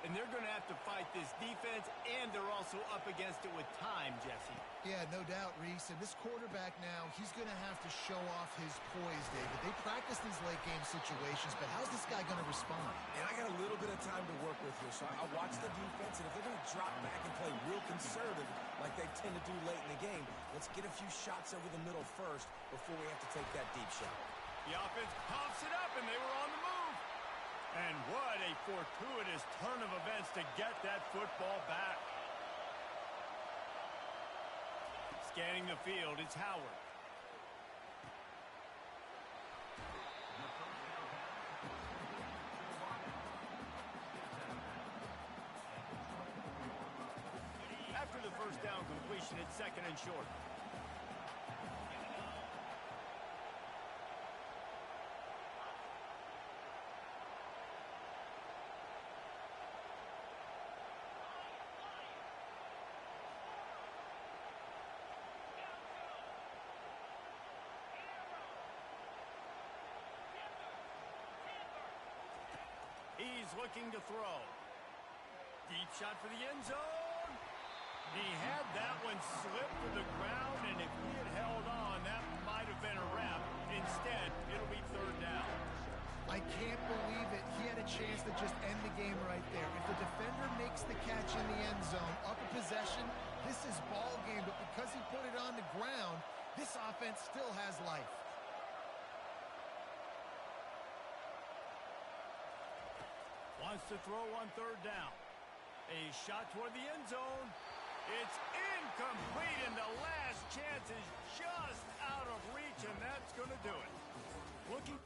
[SPEAKER 1] And they're going to have to fight this defense, and they're also up against it with time, Jesse.
[SPEAKER 2] Yeah, no doubt, Reese. And this quarterback now, he's going to have to show off his poise, David. They practice these late-game situations, but how's this guy going to respond?
[SPEAKER 3] And I got a little bit of time to work with here, so I watch the defense, and if they're going to drop back and play real conservative like they tend to do late in the game, let's get a few shots over the middle first before we have to take that deep shot.
[SPEAKER 1] The offense coughs it up, and they were on the move. And what a fortuitous turn of events to get that football back. Scanning the field, it's Howard. After the first down completion, it's 2nd and short. He's looking to throw. Deep shot for the end zone. He had that one slip to the ground, and if he had held on, that might have been a wrap. Instead, it'll be 3rd down.
[SPEAKER 2] I can't believe it. He had a chance to just end the game right there. If the defender makes the catch in the end zone, up a possession, this is ball game. But because he put it on the ground, this offense still has life.
[SPEAKER 1] Wants to throw on 3rd down. A shot toward the end zone. It's incomplete, and the last chance is just out of reach, and that's going to do it. Looking.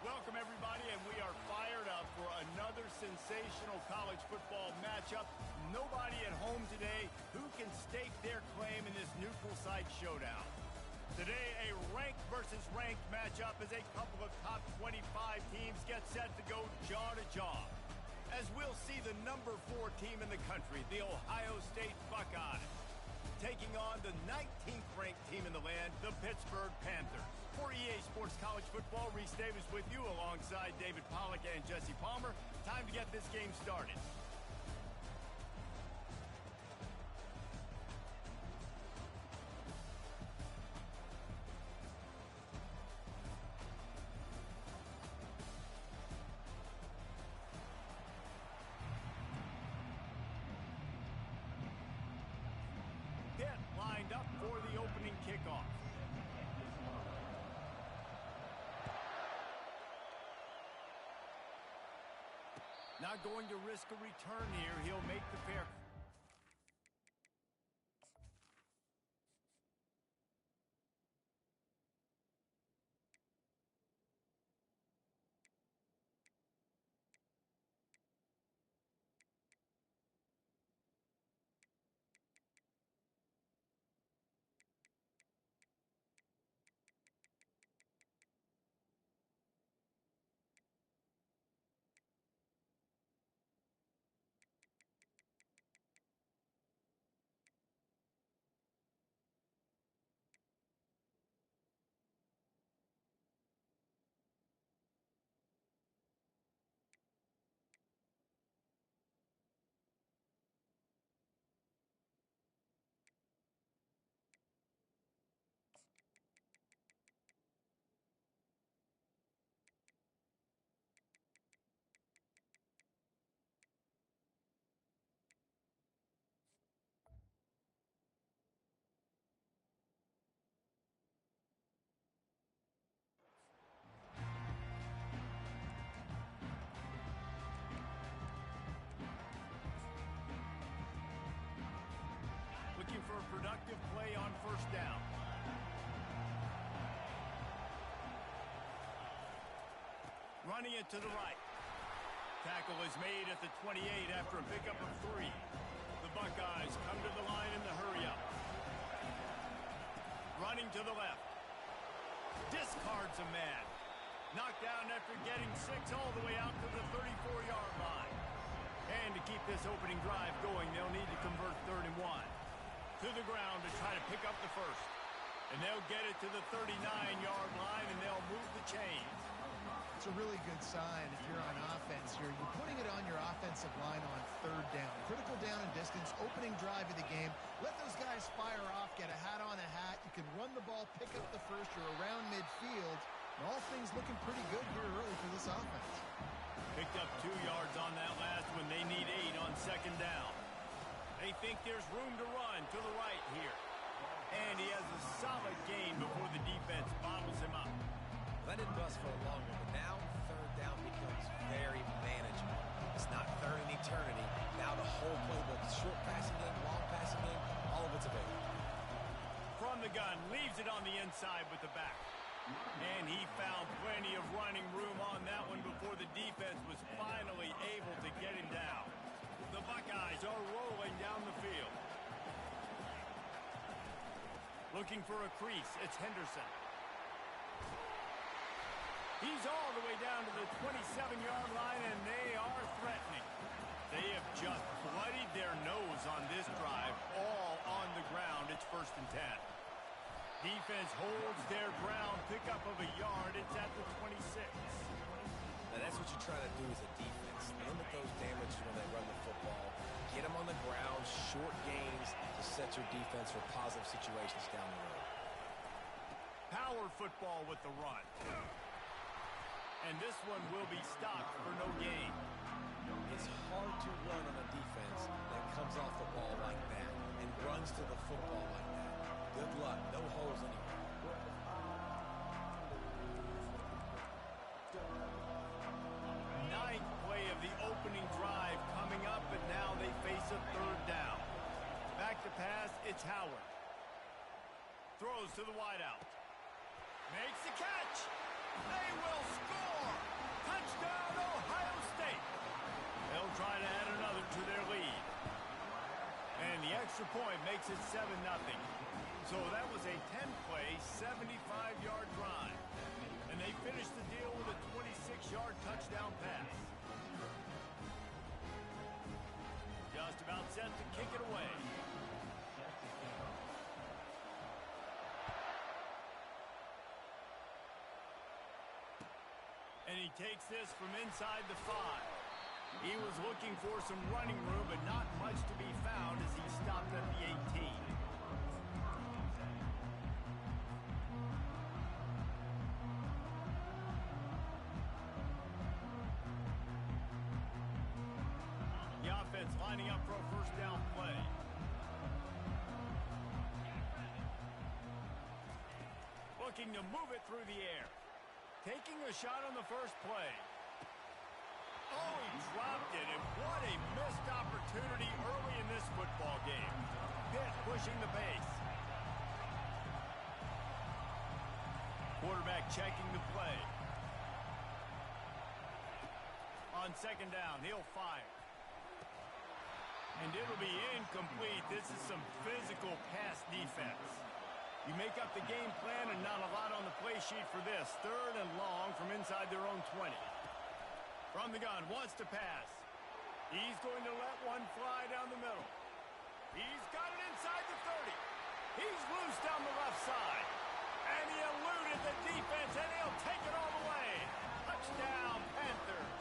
[SPEAKER 1] Welcome, everybody, and we are fired up for another sensational college football matchup. Nobody at home today who can stake their claim in this neutral site showdown. Today, a ranked versus ranked matchup as a couple of top 25 teams get set to go jaw to jaw. As we'll see the number 4 team in the country, the Ohio State Buckeyes, taking on the 19th ranked team in the land, the Pittsburgh Panthers. For EA Sports College Football, Reese Davis with you alongside David Pollack and Jesse Palmer. Time to get this game started. Not going to risk a return here. He'll make the pair. Looking for a productive play on first down. Running it to the right. Tackle is made at the 28 after a pickup of 3. The Buckeyes come to the line in the hurry-up. Running to the left. Discards a man. Knocked down after getting 6 all the way out to the 34-yard line. And to keep this opening drive going, they'll need to convert 3rd and 1. To the ground to try to pick up the first. And they'll get it to the 39-yard line, and they'll move the chains.
[SPEAKER 2] It's a really good sign if you're on offense here. You're putting it on your offensive line on 3rd down. Critical down and distance, opening drive of the game. Let those guys fire off, get a hat on a hat. You can run the ball, pick up the first. You're around midfield. And all things looking pretty good here early for this offense.
[SPEAKER 1] Picked up 2 yards on that last one. They need 8 on 2nd down. They think there's room to run to the right here. And he has a solid gain before the defense bottles him up.
[SPEAKER 3] Let it bust for a long one, but now 3rd down becomes very manageable. It's not 3rd in eternity. Now the whole playbook, short passing game, long passing game, all of it's available.
[SPEAKER 1] From the gun, leaves it on the inside with the back. And he found plenty of running room on that one before the defense was finally able to get him down. The Buckeyes are rolling down the field. Looking for a crease, it's Henderson. He's all the way down to the 27-yard line, and they are threatening. They have just bloodied their nose on this drive, all on the ground. It's 1st and 10. Defense holds their ground, pickup of a yard. It's at the 26.
[SPEAKER 3] Now that's what you're trying to do as a defense. Limit those damages when they run the football. Get them on the ground, short gains to set your defense for positive situations down the road.
[SPEAKER 1] Power football with the run. And this one will be stopped for no gain.
[SPEAKER 3] It's hard to run on a defense that comes off the ball like that and runs to the football like that. Good luck. No holes anywhere.
[SPEAKER 1] Ninth play of the opening drive coming up, but now they face a 3rd down. Back to pass, it's Howard. Throws to the wideout. Makes the catch. They will score. Touchdown, Ohio State. They'll try to add another to their lead. And the extra point makes it 7-0. So that was a 10-play, 75-yard drive. And they finished the deal with a 26-yard touchdown pass. Just about set to kick it away. And he takes this from inside the 5. He was looking for some running room, but not much to be found as he stopped at the 18. The offense lining up for a 1st down play. Looking to move it through the air. Taking a shot on the first play. Oh, he dropped it, and what a missed opportunity early in this football game. Pitt pushing the pace. Quarterback checking the play. On second down, he'll fire. And it'll be incomplete. This is some physical pass defense. You make up the game plan and not a lot on the play sheet for this. Third and long from inside their own 20. From the gun, wants to pass. He's going to let one fly down the middle. He's got it inside the 30. He's loose down the left side. And he eluded the defense, and he'll take it all the way. Touchdown, Panthers.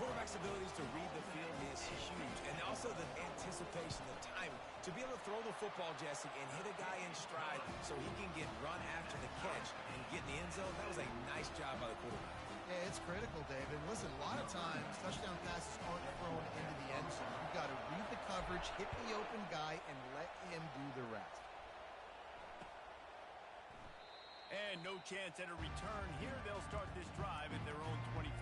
[SPEAKER 3] Quarterback's abilities to read the field is huge, and also the anticipation, the timing. To be able to throw the football, Jesse, and hit a guy in stride so he can get run after the catch and get in the end zone, that was a nice job by the quarterback.
[SPEAKER 2] Yeah, it's critical, David. Listen, a lot of times touchdown passes aren't thrown into the end zone. You've got to read the coverage, hit the open guy, and let him do the rest.
[SPEAKER 1] And no chance at a return here. They'll start this drive at their own 25.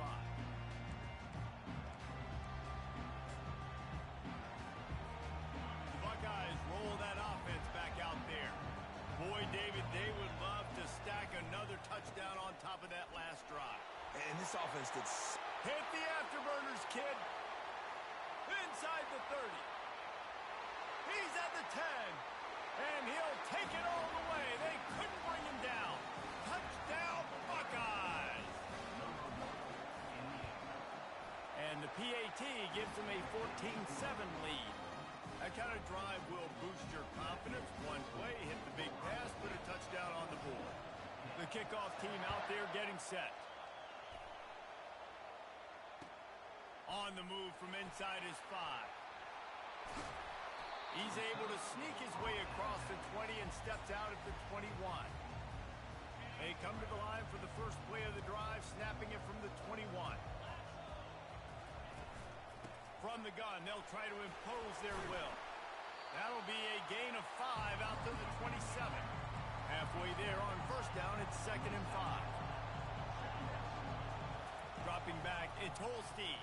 [SPEAKER 1] The Buckeyes roll that offense back out there. Boy, David, they would love to stack another touchdown on top of that last drive.
[SPEAKER 3] And this offense did...
[SPEAKER 1] Hit the afterburners, kid. Inside the 30. He's at the 10. And he'll take it all the way. They couldn't bring him down. Touchdown, Buckeyes. And the PAT gives them a 14-7 lead. That kind of drive will boost your confidence. One play, hit the big pass, put a touchdown on the board. The kickoff team out there getting set. On the move from inside his 5. He's able to sneak his way across the 20 and steps out at the 21. They come to the line for the first play of the drive, snapping it from the 21. From the gun, they'll try to impose their will. That'll be a gain of 5 out to the 27. Halfway there on first down, it's 2nd and 5. Dropping back, it's Holstein.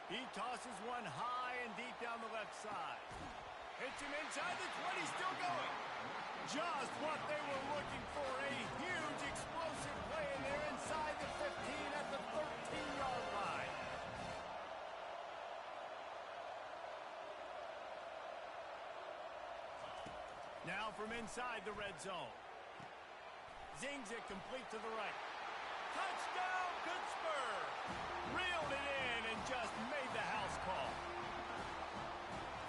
[SPEAKER 1] He tosses one high and deep down the left side. Hits him inside the 20, still going. Just what they were looking for, a huge explosive play, and they're inside the 15 at the 13-yard line. Now from inside the red zone. Zings it complete to the right. Touchdown, Pittsburgh! Reeled it in and just made the house call.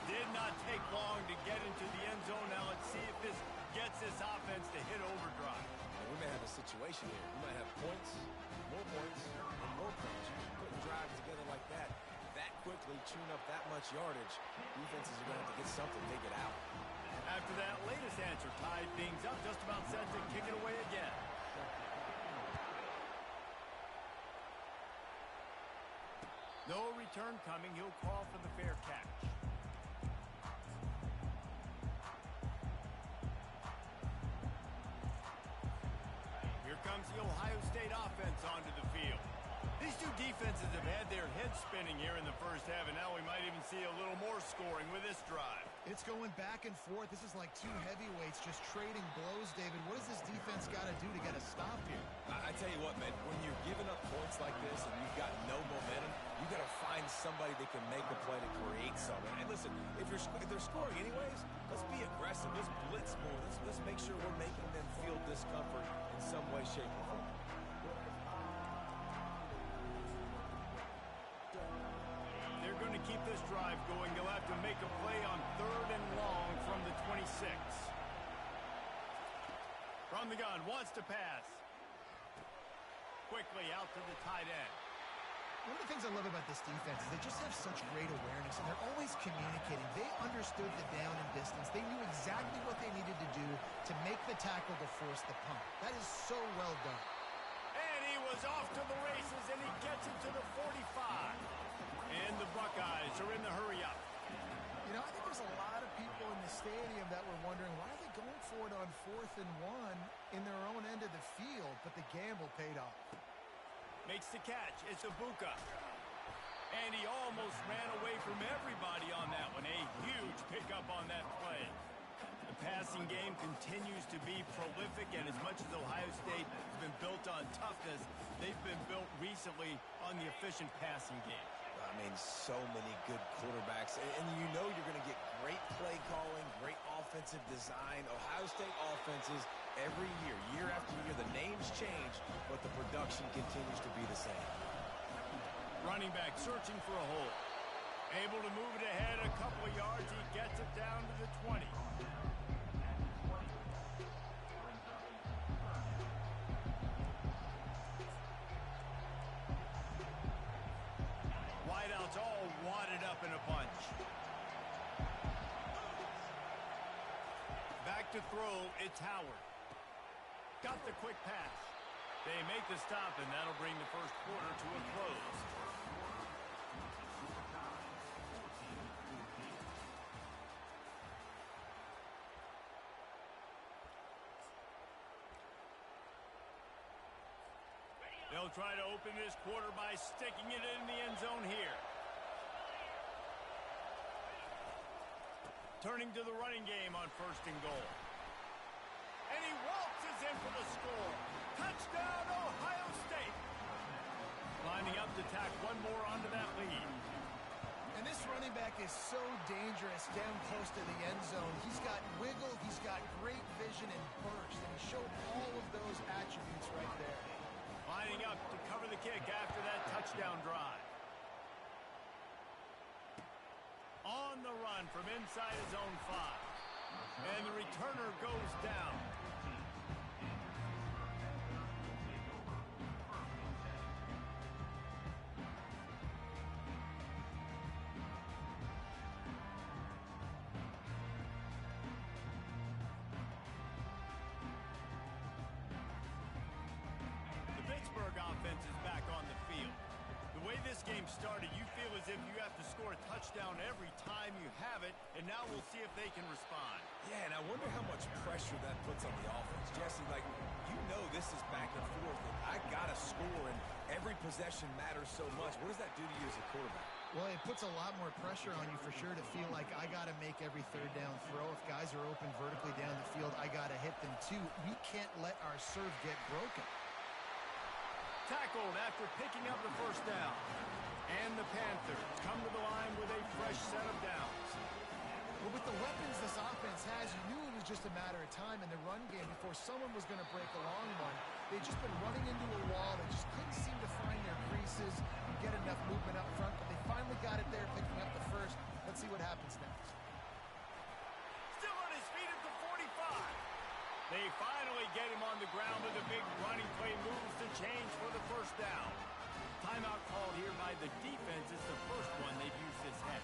[SPEAKER 1] Did not take long to get into the end zone. Now let's see if this gets this offense to hit overdrive.
[SPEAKER 3] And we may have a situation here. We might have points, and more points. Putting drives together like that quickly, chewing up that much yardage, defenses are going to have to get something figured out.
[SPEAKER 1] After that latest answer tied things up, just about set to kick it away again. No return coming. He'll call for the fair catch. Here comes the Ohio State offense onto the field. These two defenses have had their heads spinning here in the first half, and now we might even see a little more scoring with this drive.
[SPEAKER 2] It's going back and forth. This is like two heavyweights just trading blows, David. What does this defense got to do to get a stop here?
[SPEAKER 3] I tell you what, man, when you're giving up points like this and you've got no momentum, you got to find somebody that can make a play to create something. And listen, if they're scoring anyways, let's be aggressive. Let's blitz more. Let's make sure we're making them feel discomfort in some way, shape, or form.
[SPEAKER 1] They're going to keep this drive going. They'll have to make a play on 3rd and long from the 26. From the gun, wants to pass. Quickly out to the tight end.
[SPEAKER 2] One of the things I love about this defense is they just have such great awareness, and they're always communicating. They understood the down and distance. They knew exactly what they needed to do to make the tackle to force the punt. That is so well done.
[SPEAKER 1] And he was off to the races, and he gets it to the 45. And the Buckeyes are in the hurry-up.
[SPEAKER 2] You know, I think there's a lot of people in the stadium that were wondering, why are they going for it on 4th and 1 in their own end of the field? But the gamble paid off.
[SPEAKER 1] Makes the catch. It's Ibuka. And he almost ran away from everybody on that one. A huge pickup on that play. The passing game continues to be prolific, and as much as Ohio State has been built on toughness, they've been built recently on the efficient passing game.
[SPEAKER 3] I mean, so many good quarterbacks, and you know you're going to get great play calling, great offensive design. Ohio State offenses every year, year after year, the names change, but the production continues to be the same.
[SPEAKER 1] Running back searching for a hole. Able to move it ahead a couple of yards. He gets it down to the 20. Wideouts all wadded up in a bunch. Back to throw, it's Howard. Got the quick pass. They make the stop, and that'll bring the first quarter to a close. They'll try to open this quarter by sticking it in the end zone here. Turning to the running game on 1st and goal. And he waltzes in for the score. Touchdown, Ohio State. Lining up to tack one more onto that lead.
[SPEAKER 2] And this running back is so dangerous down close to the end zone. He's got wiggle, he's got great vision and burst, and he showed all of those attributes right there.
[SPEAKER 1] Lining up to cover the kick after that touchdown drive. On the run from inside his own 5. And the returner goes down. Offense is back on the field. The way this game started, you feel as if you have to score a touchdown every time you have it, and now we'll see if they can respond.
[SPEAKER 3] Yeah, and I wonder how much pressure that puts on the offense. Jesse, like, you know this is back and forth, and I got to score, and every possession matters so much. What does that do to you as a quarterback?
[SPEAKER 2] Well, it puts a lot more pressure on you for sure to feel like I got to make every third down throw. If guys are open vertically down the field, I got to hit them too. We can't let our serve get broken.
[SPEAKER 1] Tackled after picking up the first down. And the Panthers come to the line with a fresh set of downs.
[SPEAKER 2] Well, with the weapons this offense has, you knew it was just a matter of time in the run game before someone was going to break a long one. They'd just been running into a wall. They just couldn't seem to find their creases and get enough movement up front, but they finally got it there, picking up the first. Let's see what happens next.
[SPEAKER 1] Still on his feet at the 45. They finally get him on the ground with a big running play, moves the change for the first down. Timeout called here by the defense. It's the first one they've used this half.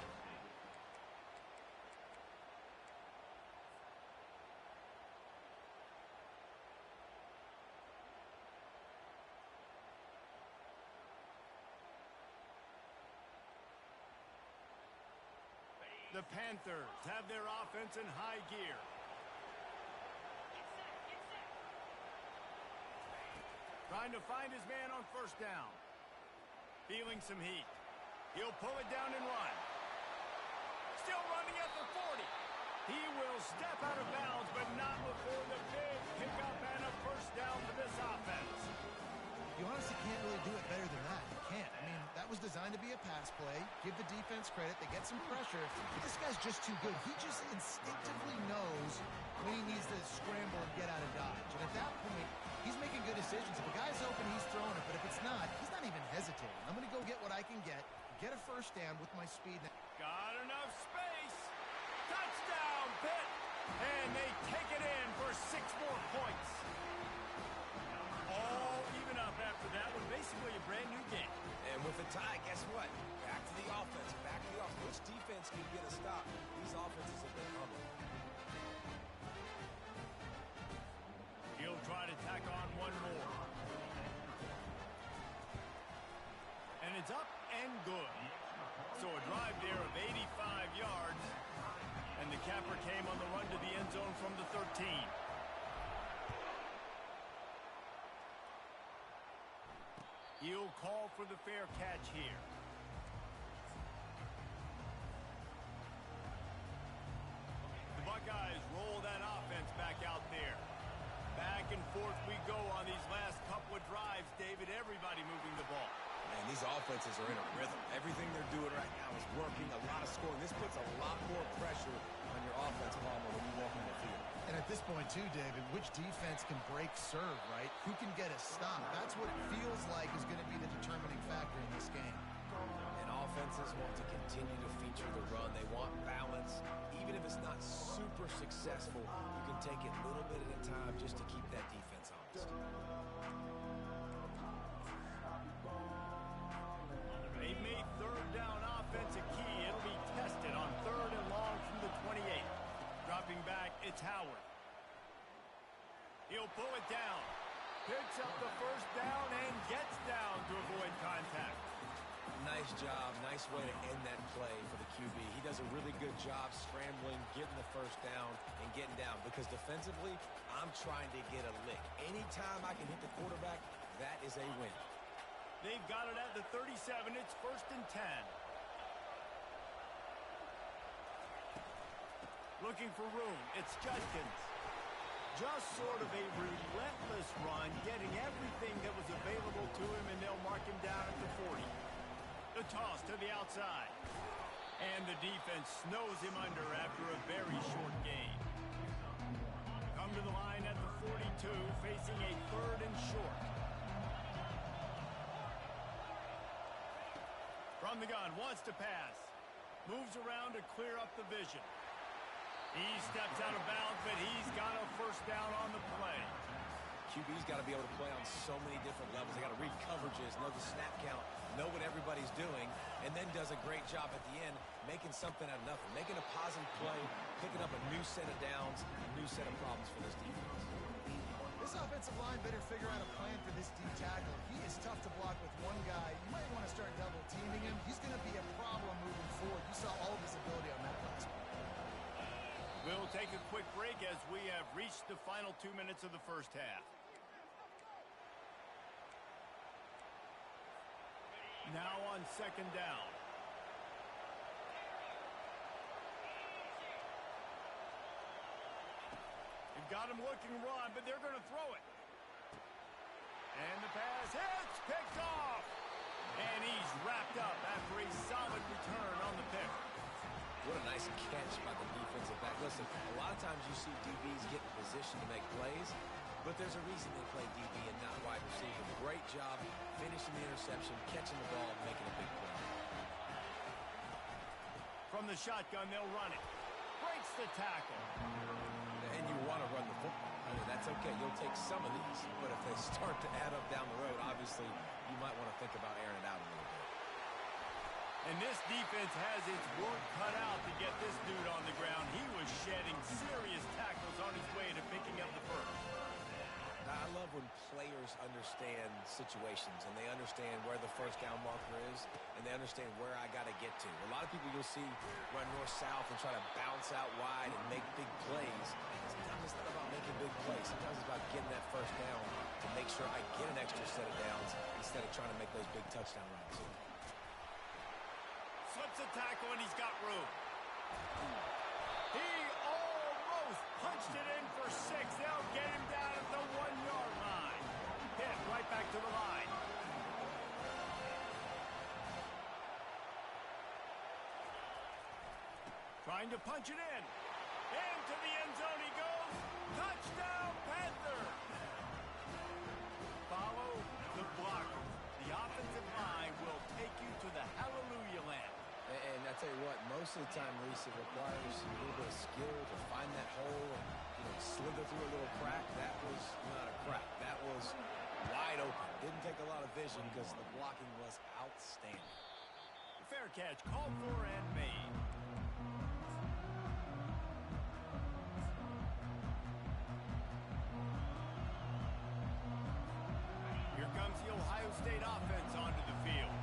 [SPEAKER 1] The Panthers have their offense in high gear. Trying to find his man on 1st down. Feeling some heat. He'll pull it down and run. Still running at the 40. He will step out of bounds, but not before the big pickup and a 1st down to this offense.
[SPEAKER 2] You honestly can't really do it better than that. You can't. I mean, that was designed to be a pass play. Give the defense credit. They get some pressure. But this guy's just too good. He just instinctively knows when he needs to scramble and get out of dodge. And at that point, he's making good decisions. If a guy's open, he's throwing it. But if it's not, he's not even hesitating. I'm going to go get what I can get a 1st down with my speed.
[SPEAKER 1] Got enough space. Touchdown, Pitt. And they take it in for 6 more points. All even up after that one. Basically a brand new game.
[SPEAKER 3] And with a tie, guess what? Back to the offense. Back to the offense. Which defense can get a stop? These offenses have been humming.
[SPEAKER 1] He'll try to tack on one more. And it's up and good. So a drive there of 85 yards. And the capper came on the run to the end zone from the 13. He'll call for the fair catch here. The Buckeyes roll that offense back out there. Back and forth we go on these last couple of drives, David. Everybody moving the ball.
[SPEAKER 3] Man, these offenses are in a rhythm. Everything they're doing right now is working. A lot of scoring. This puts a lot more pressure on your offense, Palmer, when you walk on the field.
[SPEAKER 2] And at this point, too, David, which defense can break serve, right? Who can get a stop? That's what it feels like is going to be the determining factor in this game.
[SPEAKER 3] And offenses want to continue to feature the run. They want balance. Even if it's not super successful, you can take it little bit at a time just to keep that defense honest.
[SPEAKER 1] They made third down offense a key. It'll be tested on 3rd and long from the 28. Dropping back, it's Howard. He'll pull it down. Picks up the first down and gets down to avoid contact.
[SPEAKER 3] Nice job. Nice way to end that play for the QB. He does a really good job scrambling, getting the first down, and getting down. Because defensively, I'm trying to get a lick. Anytime I can hit the quarterback, that is a win.
[SPEAKER 1] They've got it at the 37. It's 1st and 10. Looking for room. It's Judkins. Just sort of a relentless run, getting everything that was available to him, and they'll mark him down at the 40. The toss to the outside. And the defense snows him under after a very short gain. Come to the line at the 42, facing a 3rd and short. From the gun, wants to pass. Moves around to clear up the vision. He steps out of bounds, but he's got a first down on the play.
[SPEAKER 3] QB's got to be able to play on so many different levels. They got to read coverages, know the snap count, know what everybody's doing, and then does a great job at the end making something out of nothing, making a positive play, picking up a new set of downs, a new set of problems for this defense.
[SPEAKER 2] This offensive line better figure out a plan for this D tackle. He is tough to block with one guy. You might want to start double teaming him. He's going to be a problem moving forward. You saw all of his ability on that last one.
[SPEAKER 1] We'll take a quick break as we have reached the final 2 minutes of the first half. Now on 2nd down. You've got him looking run, but they're going to throw it. And the pass hits, picked off. And he's wrapped up after a solid return on the pick.
[SPEAKER 3] What a nice catch by the defensive back. Listen, a lot of times you see DBs get in position to make plays, but there's a reason they play DB and not wide receiver. Great job finishing the interception, catching the ball, and making a big play.
[SPEAKER 1] From the shotgun, they'll run it. Breaks the tackle.
[SPEAKER 3] And you want to run the football. I mean, that's okay. You'll take some of these, but if they start to add up down the road, obviously you might want to think about airing it out a little bit.
[SPEAKER 1] And this defense has its work cut out to get this dude on the ground. He was shedding serious tackles on his way to picking up the first.
[SPEAKER 3] I love when players understand situations and they understand where the first down marker is and they understand where I got to get to. A lot of people you'll see run north-south and try to bounce out wide and make big plays. Sometimes it's not about making big plays. Sometimes it's about getting that first down to make sure I get an extra set of downs instead of trying to make those big touchdown runs.
[SPEAKER 1] Slips a tackle and he's got room. He almost punched it in for 6. They'll get him down at the 1-yard line. Hit right back to the line. Trying to punch it in. Into the end zone he goes. Touchdown, Panther. Follow the blocker. The offensive line will take you to the hallelujah land.
[SPEAKER 3] And I tell you what, most of the time, Reese, it requires a little bit of skill to find that hole and slither through a little crack. That was not a crack. That was wide open. Didn't take a lot of vision because the blocking was outstanding.
[SPEAKER 1] Fair catch called for and made. Here comes the Ohio State offense onto the field.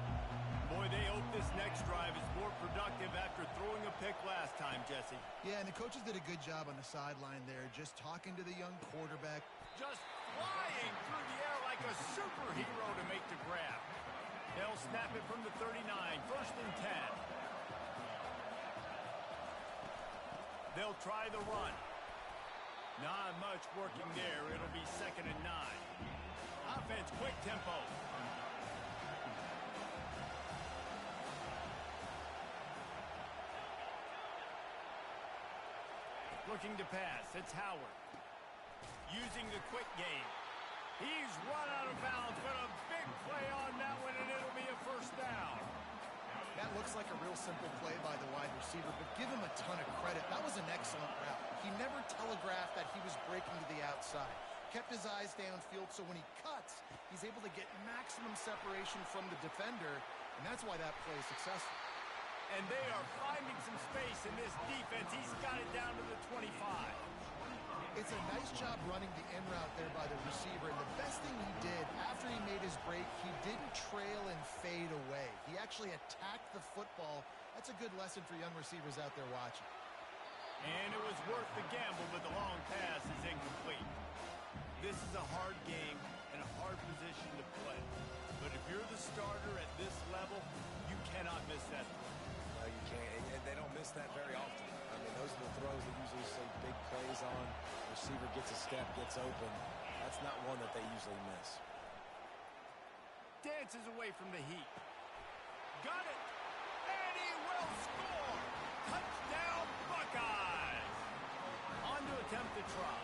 [SPEAKER 1] Boy, they hope this next drive is more productive after throwing a pick last time, Jesse.
[SPEAKER 2] Yeah, and the coaches did a good job on the sideline there, just talking to the young quarterback.
[SPEAKER 1] Just flying through the air like like a superhero to make the grab. They'll snap it from the 39, 1st and 10. They'll try the run. Not much working there. It'll be 2nd and 9. Offense, quick tempo. Looking to pass. It's Howard. Using the quick game. He's run out of bounds, but a big play on that one, and it'll be a 1st down.
[SPEAKER 2] That looks like a real simple play by the wide receiver, but give him a ton of credit. That was an excellent route. He never telegraphed that he was breaking to the outside. Kept his eyes downfield, so when he cuts, he's able to get maximum separation from the defender, and that's why that play is successful.
[SPEAKER 1] And they are finding some space in this defense. He's got it down to the 25.
[SPEAKER 2] It's a nice job running the in route there by the receiver, and the best thing he did after he made his break, he didn't trail and fade away. He actually attacked the football. That's a good lesson for young receivers out there watching.
[SPEAKER 1] And it was worth the gamble, but the long pass is incomplete. This is a hard game and a hard position to play. But if you're the starter at this level, you cannot miss that throw.
[SPEAKER 3] No, you can't. And they don't miss that very often. I mean, those are the throws that usually say big plays on. Receiver gets a step, gets open. That's not one that they usually miss.
[SPEAKER 1] Dances away from the heat. Got it. And he will score. Touchdown, Buckeyes. On to attempt the try.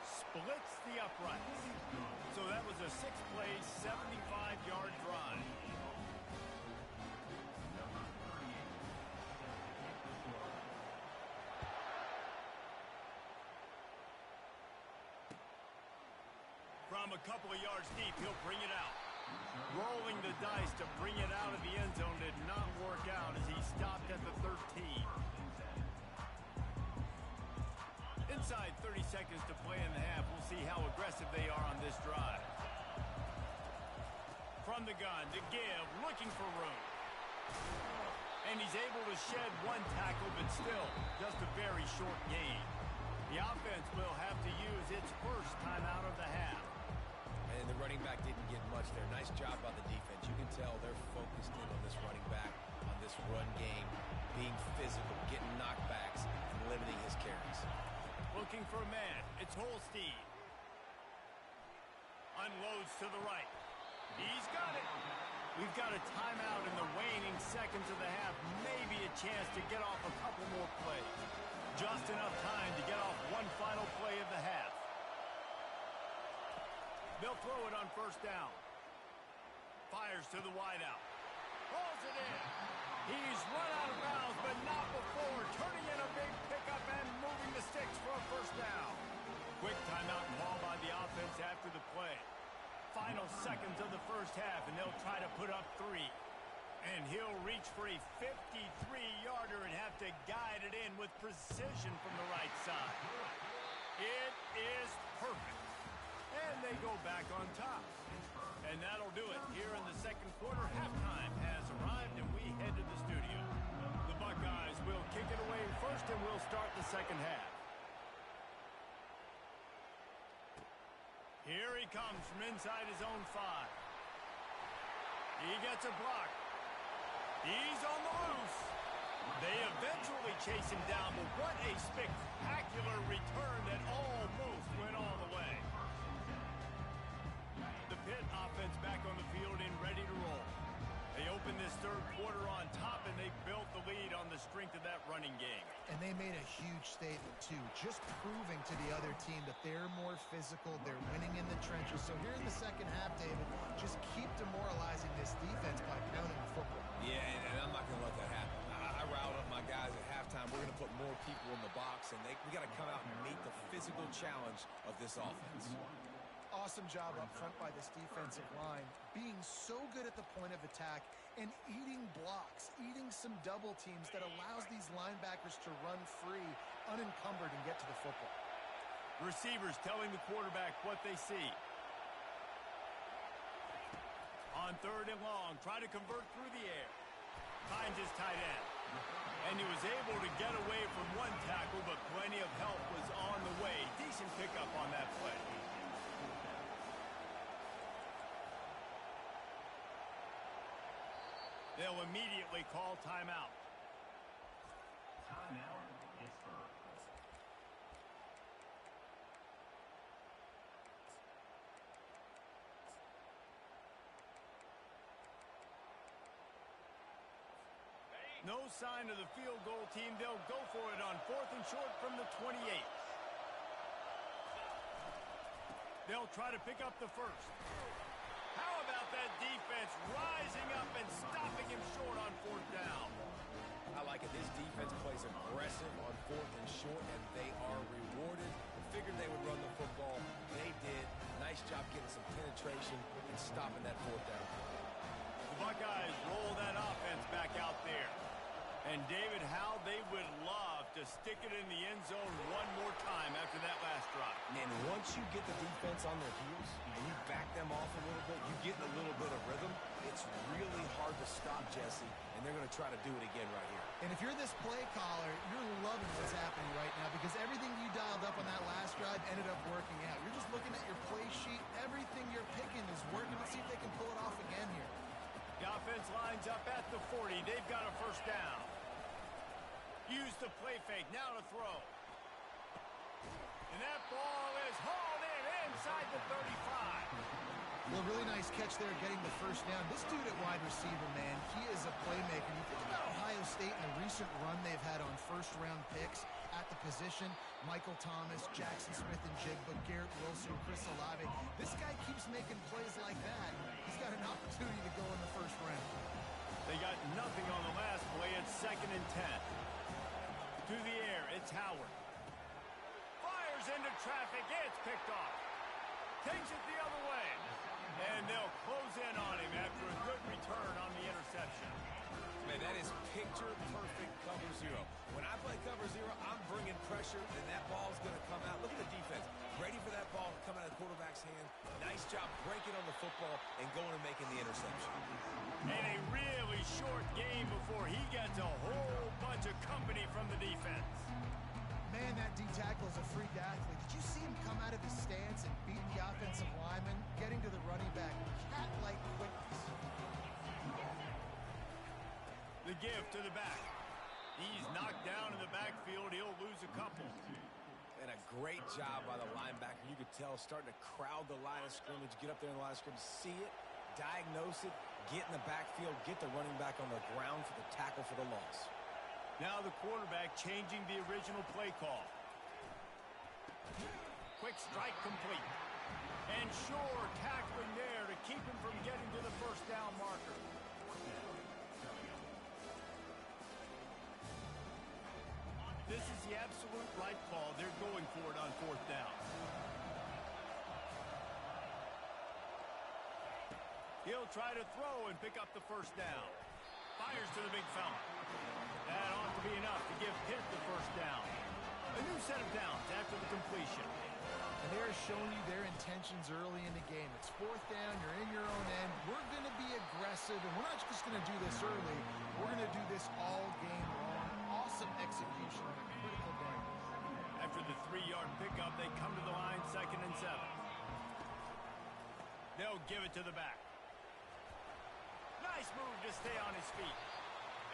[SPEAKER 1] Splits the uprights. So that was a 6-play, 75-yard drive. From a couple of yards deep, he'll bring it out. Rolling the dice to bring it out of the end zone did not work out as he stopped at the 13. Inside 30 seconds to play in the half. We'll see how aggressive they are on this drive. From the gun to give, looking for room. And he's able to shed one tackle, but still just a very short gain. The offense will have to use its first timeout of the half.
[SPEAKER 3] And the running back didn't get much there. Nice job by the defense. You can tell they're focused in on this running back, on this run game, being physical, getting knockbacks, and limiting his carries.
[SPEAKER 1] Looking for a man. It's Holstein. Unloads to the right. He's got it. We've got a timeout in the waning seconds of the half. Maybe a chance to get off a couple more plays. Just enough time to get off one final play of the half. They'll throw it on 1st down. Fires to the wideout. Pulls it in. He's run out of bounds, but not before. Turning in a big pickup and moving the sticks for a 1st down. Quick timeout ball by the offense after the play. Final seconds of the 1st half, and they'll try to put up 3. And he'll reach for a 53-yarder and have to guide it in with precision from the right side. It is perfect. And they go back on top. And that'll do it here in the 2nd quarter. Halftime has arrived, and we head to the studio. The Buckeyes will kick it away first, and we'll start the 2nd half. Here he comes from inside his own 5. He gets a block. He's on the loose. They eventually chase him down, but what a spectacular return that almost went all the way. The Pitt offense back on the field and ready to roll. They open this 3rd quarter on top, and they built the lead on the strength of that running game.
[SPEAKER 2] And they made a huge statement, too, just proving to the other team that they're more physical, they're winning in the trenches. So here in the 2nd half, David, just keep demoralizing this defense by pounding the football.
[SPEAKER 3] Yeah, and I'm not going to let that happen. I riled up my guys at halftime. We're going to put more people in the box, and we got to come out and meet the physical challenge of this offense.
[SPEAKER 2] Awesome job up front by this defensive line, being so good at the point of attack and eating blocks, eating some double teams that allows these linebackers to run free, unencumbered, and get to the football.
[SPEAKER 1] Receivers telling the quarterback what they see. On 3rd and long, try to convert through the air. Finds his tight end. And he was able to get away from one tackle, but plenty of help was on the way. Decent pickup on that They'll immediately call timeout.
[SPEAKER 4] Timeout, Pittsburgh.
[SPEAKER 1] No sign of the field goal team. They'll go for it on 4th and short from the 28. They'll try to pick up the first. How about that defense rising up and stopping him short on 4th down?
[SPEAKER 3] I like it. This defense plays aggressive on 4th and short, and they are rewarded. Figured they would run the football. They did. Nice job getting some penetration and stopping that 4th down.
[SPEAKER 1] The Buckeyes roll that offense back out there. And, David, how they would love to stick it in the end zone one more time after that last drive.
[SPEAKER 3] And once you get the defense on their heels and you back them off a little bit, you get in a little bit of rhythm, it's really hard to stop, Jesse, and they're going to try to do it again right here.
[SPEAKER 2] And if you're this play caller, you're loving what's happening right now because everything you dialed up on that last drive ended up working out. You're just looking at your play sheet. Everything you're picking is working. Let's see if they can pull it off again here.
[SPEAKER 1] The offense lines up at the 40. They've got a first down. Use the play fake. Now to throw. And that ball is hauled in inside the 35.
[SPEAKER 2] Well, really nice catch there getting the first down. This dude at wide receiver, man, he is a playmaker. You think about Ohio State and the recent run they've had on first-round picks at the position. Michael Thomas, Jackson Smith-Njigba, Garrett Wilson, Chris Olave. This guy keeps making plays like that. He's got an opportunity to go in the first round.
[SPEAKER 1] They got nothing on the last play. It's 2nd and 10. To the air, it's Howard. Fires into traffic. It's picked off. Takes it the other way. And they'll close in on him after a good return on the interception.
[SPEAKER 3] Man, that is picture-perfect cover zero. When I play cover zero, I'm bringing pressure, and that ball's going to come out. Look at the defense. Ready for that ball to come out of the quarterback's hand. Nice job breaking on the football and going and making the interception.
[SPEAKER 1] And a really short game before he gets a whole bunch of company from the defense.
[SPEAKER 2] Man, that D-tackle is a freak athlete. Did you see him come out of his stance and beat the offensive lineman, getting to the running back? Cat-like quickness.
[SPEAKER 1] The give to the back. He's knocked down in the backfield. He'll lose a couple.
[SPEAKER 3] And a great job by the linebacker. You could tell starting to crowd the line of scrimmage, get up there in the line of scrimmage, see it, diagnose it, get in the backfield, get the running back on the ground for the tackle for the loss.
[SPEAKER 1] Now the quarterback changing the original play call. Quick strike complete. And Shore tackling there to keep him from getting to the first down marker. This is the absolute right call. They're going for it on 4th down. He'll try to throw and pick up the first down. Fires to the big fella. That ought to be enough to give Pitt the first down. A new set of downs after the completion.
[SPEAKER 2] And they're showing you their intentions early in the game. It's 4th down. You're in your own end. We're going to be aggressive, and we're not just going to do this early. We're going to do this all game long. Awesome execution on a critical game.
[SPEAKER 1] After the 3-yard pickup, they come to the line 2nd and 7. They'll give it to the back. Nice move to stay on his feet.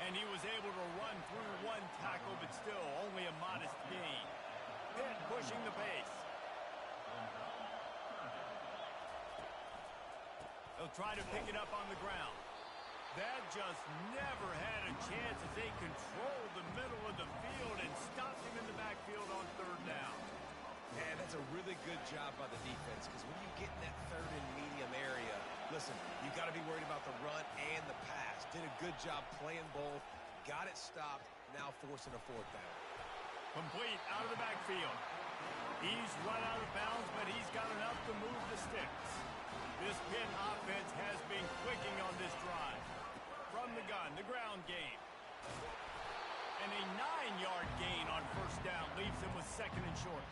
[SPEAKER 1] And he was able to run through one tackle, but still only a modest gain. Pitt pushing the pace. They'll try to pick it up on the ground. That just never had a chance as they controlled the middle of the field and stopped him in the backfield on 3rd down.
[SPEAKER 3] And that's a really good job by the defense because when you get in that 3rd and medium area, listen, you got to be worried about the run and the pass. Did a good job playing both, got it stopped, now forcing a 4th down.
[SPEAKER 1] Complete out of the backfield. He's run out of bounds, but he's got enough to move the sticks. This Pitt offense has been clicking on this drive. From the gun, the ground game. And a 9-yard gain on 1st down leaves him with 2nd and short.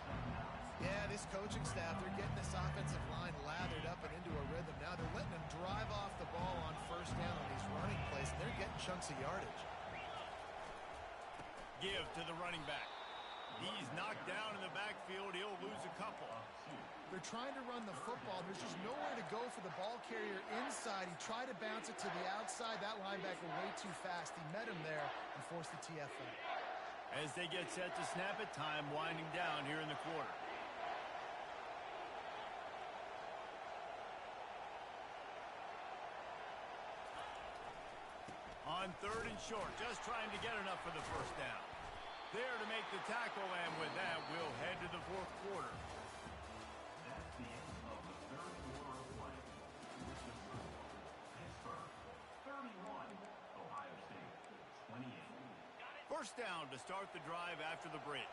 [SPEAKER 2] Yeah, this coaching staff, they're getting this offensive line lathered up and into a rhythm. Now they're letting them drive off the ball on 1st down on these running plays, and they're getting chunks of yardage.
[SPEAKER 1] Give to the running back. He's knocked down in the backfield. He'll lose a couple. The
[SPEAKER 2] you're trying to run the football, there's just nowhere to go for the ball carrier inside. He tried to bounce it to the outside. That linebacker way too fast. He met him there and forced the TFL.
[SPEAKER 1] As they get set to snap it, time winding down here in the quarter. On 3rd and short, just trying to get enough for the first down. There to make the tackle, and with that, we'll head to the 4th quarter.
[SPEAKER 4] That's the end of the 3rd quarter of play. Pittsburgh, 31. Ohio State, 28.
[SPEAKER 1] First down to start the drive after the break.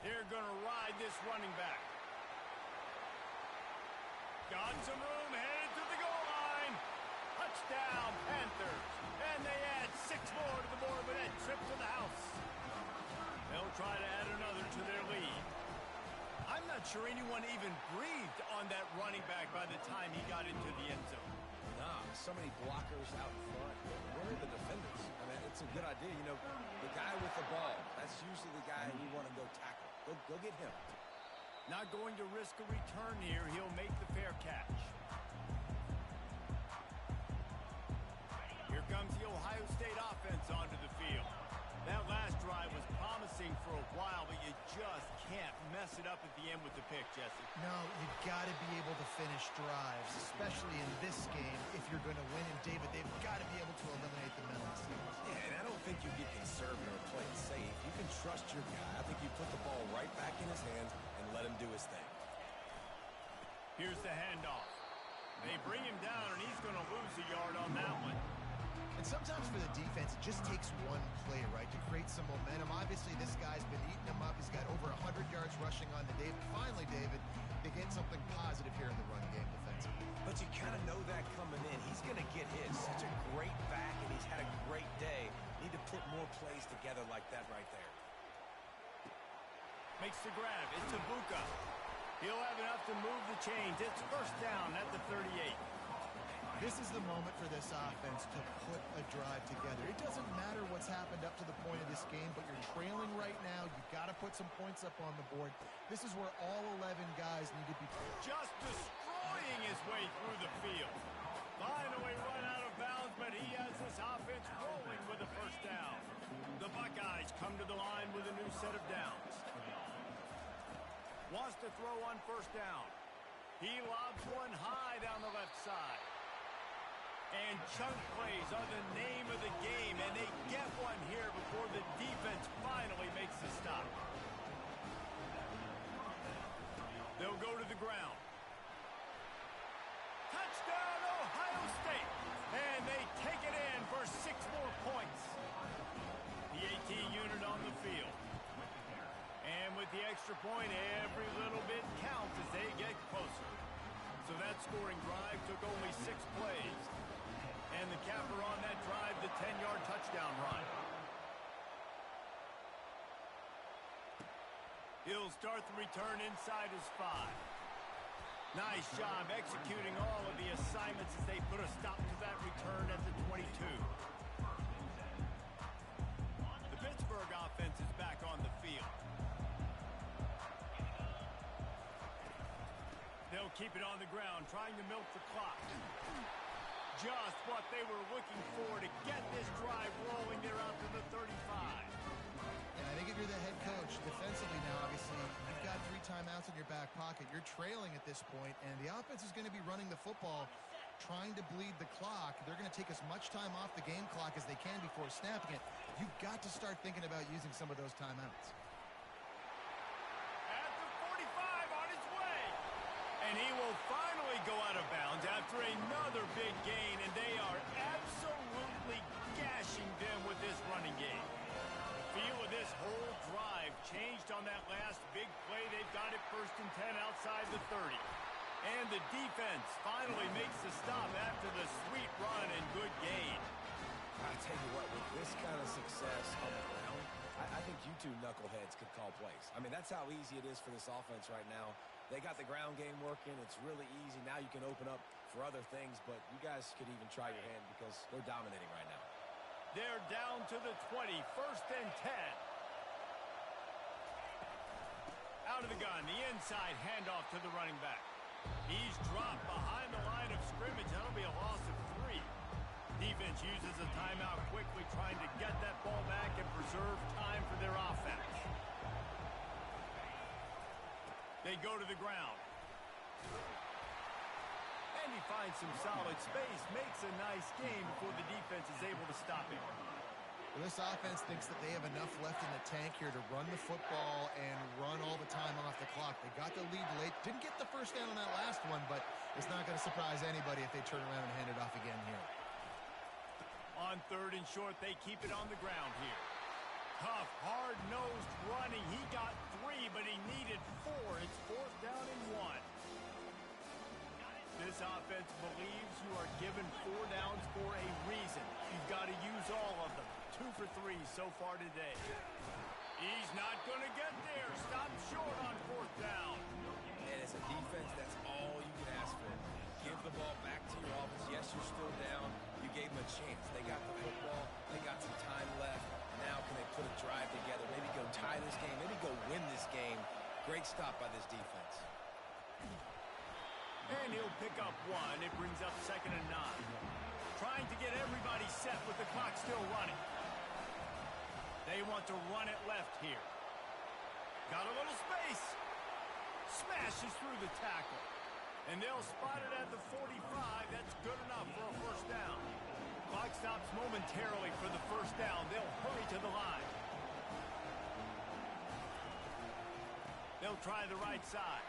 [SPEAKER 1] They're going to ride this running back. Got some room, headed to the goal line. Touchdown, Panthers. And they add 6 more to the board with that trip to the house. They'll try to add another to their lead. I'm not sure anyone even breathed on that running back by the time he got into the end zone.
[SPEAKER 3] Nah, so many blockers out in front. Where are the defenders? I mean, it's a good idea. You know, the guy with the ball, that's usually the guy we want to go tackle. Go get him.
[SPEAKER 1] Not going to risk a return here. He'll make the fair catch. Here comes the Ohio State offense onto the field. That last drive was promising for a while, but you just can't mess it up at the end with the pick, Jesse.
[SPEAKER 2] No, you've got to be able to finish drives, especially in this game if you're going to win. And, David, they've got to be able to eliminate the mental mistakes.
[SPEAKER 3] Yeah, and I don't think you get conservative or play it safe. You can trust your guy. I think you put the ball right back in his hands and let him do his thing.
[SPEAKER 1] Here's the handoff. They bring him down, and he's going to lose a yard on that one.
[SPEAKER 2] And sometimes for the defense, it just takes one play, right, to create some momentum. Obviously, this guy's been eating him up. He's got over 100 yards rushing on the day. But finally, David, they get something positive here in the run game defensively.
[SPEAKER 3] But you kind of know that coming in. He's going to get his. Such a great back, and he's had a great day. Need to put more plays together like that right there.
[SPEAKER 1] Makes the grab. It's Ibuka. He'll have enough to move the chains. It's first down at the 38.
[SPEAKER 2] This is the moment for this offense to put a drive together. It doesn't matter what's happened up to the point of this game, but you're trailing right now. You've got to put some points up on the board. This is where all 11 guys need to be.
[SPEAKER 1] Just destroying his way through the field. Finally run out of bounds, but he has this offense rolling with a first down. The Buckeyes come to the line with a new set of downs. Wants to throw on first down. He lobs one high down the left side. And chunk plays are the name of the game, and they get one here before the defense finally makes the stop. They'll go to the ground. Touchdown, Ohio State! And they take it in for 6 more points. The 18 unit on the field. And with the extra point, every little bit counts as they get closer. So that scoring drive took only 6 plays. And the capper on that drive, the 10-yard touchdown run. He'll start the return inside his 5. Nice job executing all of the assignments as they put a stop to that return at the 22. The Pittsburgh offense is back on the field. They'll keep it on the ground, trying to milk the clock. Just what they were looking for to get this drive rolling. They're out to the 35.
[SPEAKER 2] And I think if you're the head coach, defensively now, obviously, you've got 3 timeouts in your back pocket. You're trailing at this point, and the offense is going to be running the football, trying to bleed the clock. They're going to take as much time off the game clock as they can before snapping it. You've got to start thinking about using some of those timeouts.
[SPEAKER 1] At the 45 on his way. And he will finally go out of bounds after another big gain, and they are absolutely gashing them with this running game. The feel of this whole drive changed on that last big play. They've got it 1st and 10 outside the 30. And the defense finally makes the stop after the sweet run and good gain.
[SPEAKER 3] I'll tell you what, with this kind of success on the ground, I think you two knuckleheads could call plays. I mean, that's how easy it is for this offense right now. They got the ground game working. It's really easy. Now you can open up for other things, but you guys could even try your hand because they're dominating right now.
[SPEAKER 1] They're down to the 20, 1st and 10. Out of the gun, the inside handoff to the running back. He's dropped behind the line of scrimmage. That'll be a loss of 3. Defense uses a timeout quickly, trying to get that ball back and preserve time for their offense. They go to the ground. And he finds some solid space, makes a nice game before the defense is able to stop him.
[SPEAKER 2] Well, this offense thinks that they have enough left in the tank here to run the football and run all the time off the clock. They got the lead late. Didn't get the first down on that last one, but it's not going to surprise anybody if they turn around and hand it off again here.
[SPEAKER 1] On 3rd and short, they keep it on the ground here. Tough, hard-nosed running. He got 3, but he needed 4. It's 4th down and 1. This offense believes you are given 4 downs for a reason. You've got to use all of them. 2 for 3 so far today. He's not going to get there. Stop short on 4th down.
[SPEAKER 3] And as a defense, that's all you can ask for. Give the ball back to your offense. Yes, you're still down. You gave them a chance. They got the football. They got some time left. Now can they put a drive together? Maybe go tie this game. Maybe go win this game. Great stop by this defense.
[SPEAKER 1] And he'll pick up 1. It brings up 2nd and 9. Trying to get everybody set with the clock still running. They want to run it left here. Got a little space. Smashes through the tackle. And they'll spot it at the 45. That's good enough for a 1st down. Clock stops momentarily for the 1st down. They'll hurry to the line. They'll try the right side.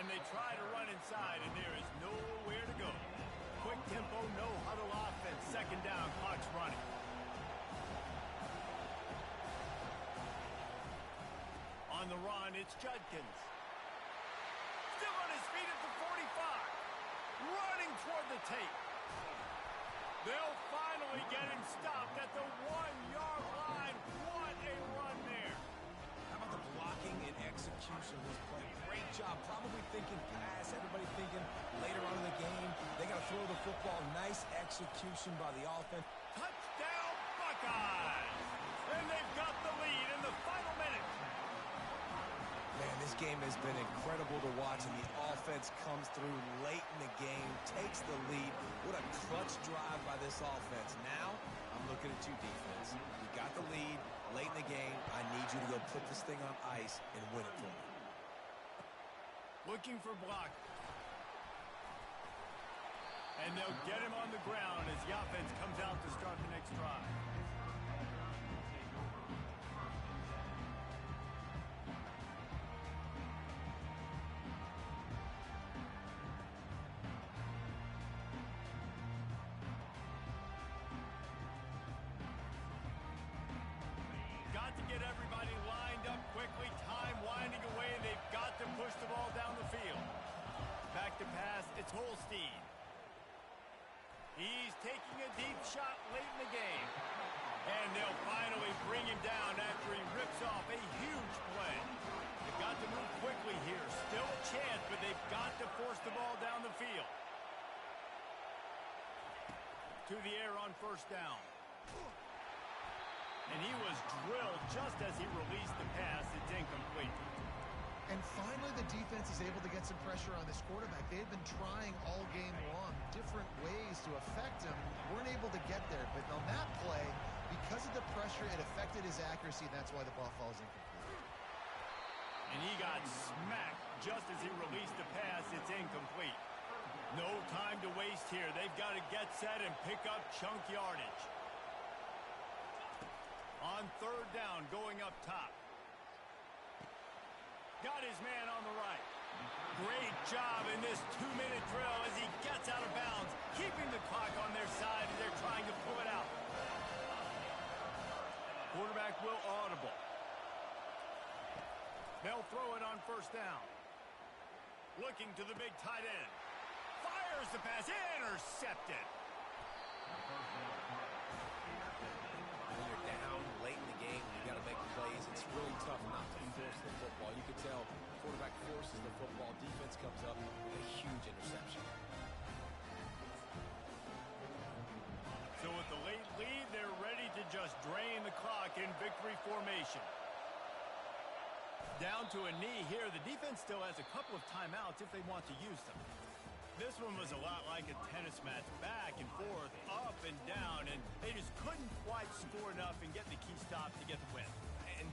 [SPEAKER 1] And they try to run inside, and there is nowhere to go. Quick tempo, no huddle offense. 2nd down, clock's running. On the run, it's Judkins. Still on his feet at the 45. Running toward the tape. They'll finally get him stopped at the 1-yard line. What a run there.
[SPEAKER 3] How about the blocking and execution of this play? Great job. Probably thinking pass. Everybody thinking later on in the game, they got to throw the football. Nice execution by the offense.
[SPEAKER 1] Touchdown, Buckeyes. And they've got the lead in the final minute.
[SPEAKER 3] Man, this game has been incredible to watch, and the offense comes through late in the game, takes the lead. What a clutch drive by this offense. Now, I'm looking at you, defense. You got the lead late in the game. I need you to go put this thing on ice and win it for me.
[SPEAKER 1] Looking for block. And they'll get him on the ground as the offense comes out to start the next drive. Got to get everybody lined up quickly. Time winding away. They've got to push the ball down the field. Back to pass. It's Holstein. He's taking a deep shot late in the game. And they'll finally bring him down after he rips off a huge play. They've got to move quickly here. Still a chance, but they've got to force the ball down the field. To the air on 1st down. And he was drilled just as he released the pass. It's incomplete.
[SPEAKER 2] And finally, the defense is able to get some pressure on this quarterback. They had been trying all game long, different ways to affect him. Weren't able to get there. But on that play, because of the pressure, it affected his accuracy. And that's why the ball falls incomplete.
[SPEAKER 1] And he got smacked just as he released the pass. It's incomplete. No time to waste here. They've got to get set and pick up chunk yardage. On 3rd down, going up top. Got his man on the right. Great job in this 2-minute drill as he gets out of bounds, keeping the clock on their side as they're trying to pull it out. Quarterback will audible. They'll throw it on 1st down. Looking to the big tight end. Fires the pass, intercepted.
[SPEAKER 3] When you're down late in the game, you got to make plays. It's really tough not to force the football. You can tell the quarterback forces the football. Defense comes up with a huge interception.
[SPEAKER 1] So with the late lead, they're ready to just drain the clock in victory formation. Down to a knee here. The defense still has a couple of timeouts if they want to use them. This one was a lot like a tennis match, back and forth, up and down, and they just couldn't quite score enough and get the key stop to get the win. And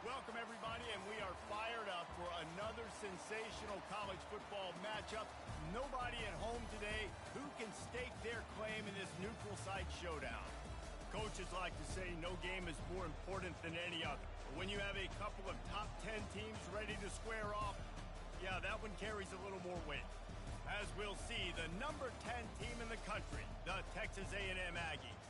[SPEAKER 1] welcome, everybody, and we are fired up for another sensational college football matchup. Nobody at home today who can stake their claim in this neutral site showdown. Coaches like to say no game is more important than any other. But when you have a couple of top 10 teams ready to square off, yeah, that one carries a little more weight. As we'll see, the number 10 team in the country, the Texas A&M Aggies,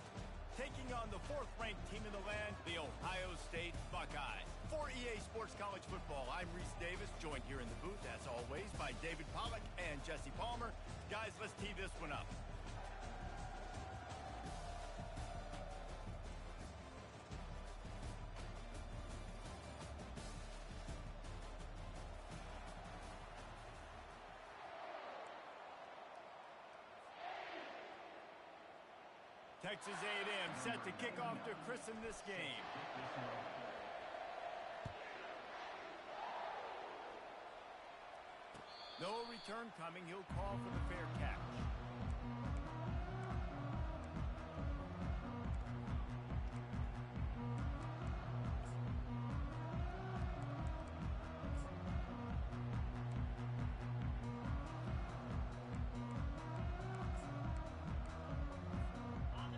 [SPEAKER 1] taking on the 4th-ranked team in the land, the Ohio State Buckeyes. For EA Sports College Football, I'm Reese Davis, joined here in the booth, as always, by David Pollack and Jesse Palmer. Guys, let's tee this one up. Texas A&M set to kick off to christen this game. No return coming. He'll call for the fair catch.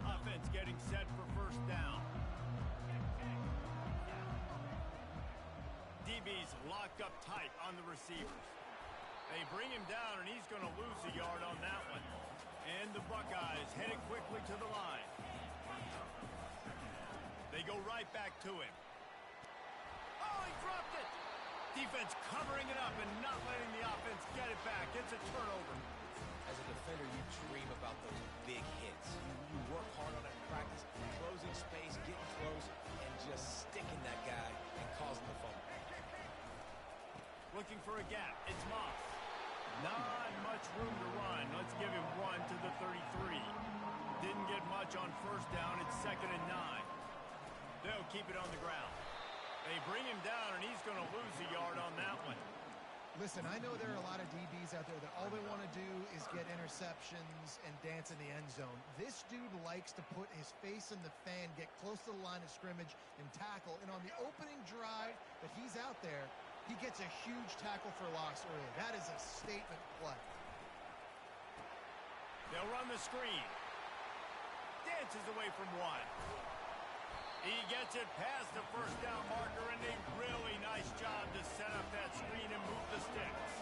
[SPEAKER 1] Offense getting set for first down. DB's locked up tight on the receivers. They bring him down, and he's going to lose a yard on that one. And the Buckeyes headed quickly to the line. They go right back to him. Oh, he dropped it! Defense covering it up and not letting the offense get it back. It's a turnover.
[SPEAKER 3] As a defender, you dream about those big hits. You work hard on it in practice, closing space, getting close, and just sticking that guy and causing the fumble.
[SPEAKER 1] Looking for a gap. It's Moss. Not much room to run. Let's give him one to the 33. Didn't get get much on first down. It's 2nd and 9. They'll keep it on the ground. They bring him down, and he's going to lose a yard on that one.
[SPEAKER 2] Listen, I know there are a lot of DBs out there that all they want to do is get interceptions and dance in the end zone. This dude likes to put his face in the fan, get close to the line of scrimmage, and tackle. And on the opening drive that he's out there, he gets a huge tackle for loss early. That is a statement play.
[SPEAKER 1] They'll run the screen. Dances away from one. He gets it past the first down marker, and a really nice job to set up that screen and move the sticks.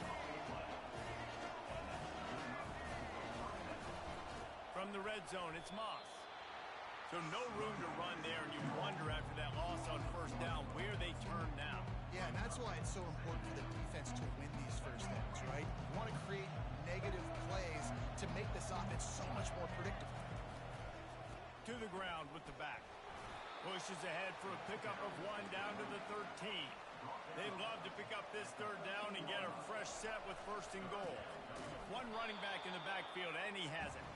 [SPEAKER 1] From the red zone, it's Moss. So no room to run there, and you wonder after that loss on first down where they turn now.
[SPEAKER 2] Yeah, and that's why it's so important for the defense to win these first downs, right? You want to create negative plays to make this offense so much more predictable.
[SPEAKER 1] To the ground with the back. Pushes ahead for a pickup of 1 down to the 13. They'd love to pick up this third down and get a fresh set with 1st and goal. One running back in the backfield, and he has it.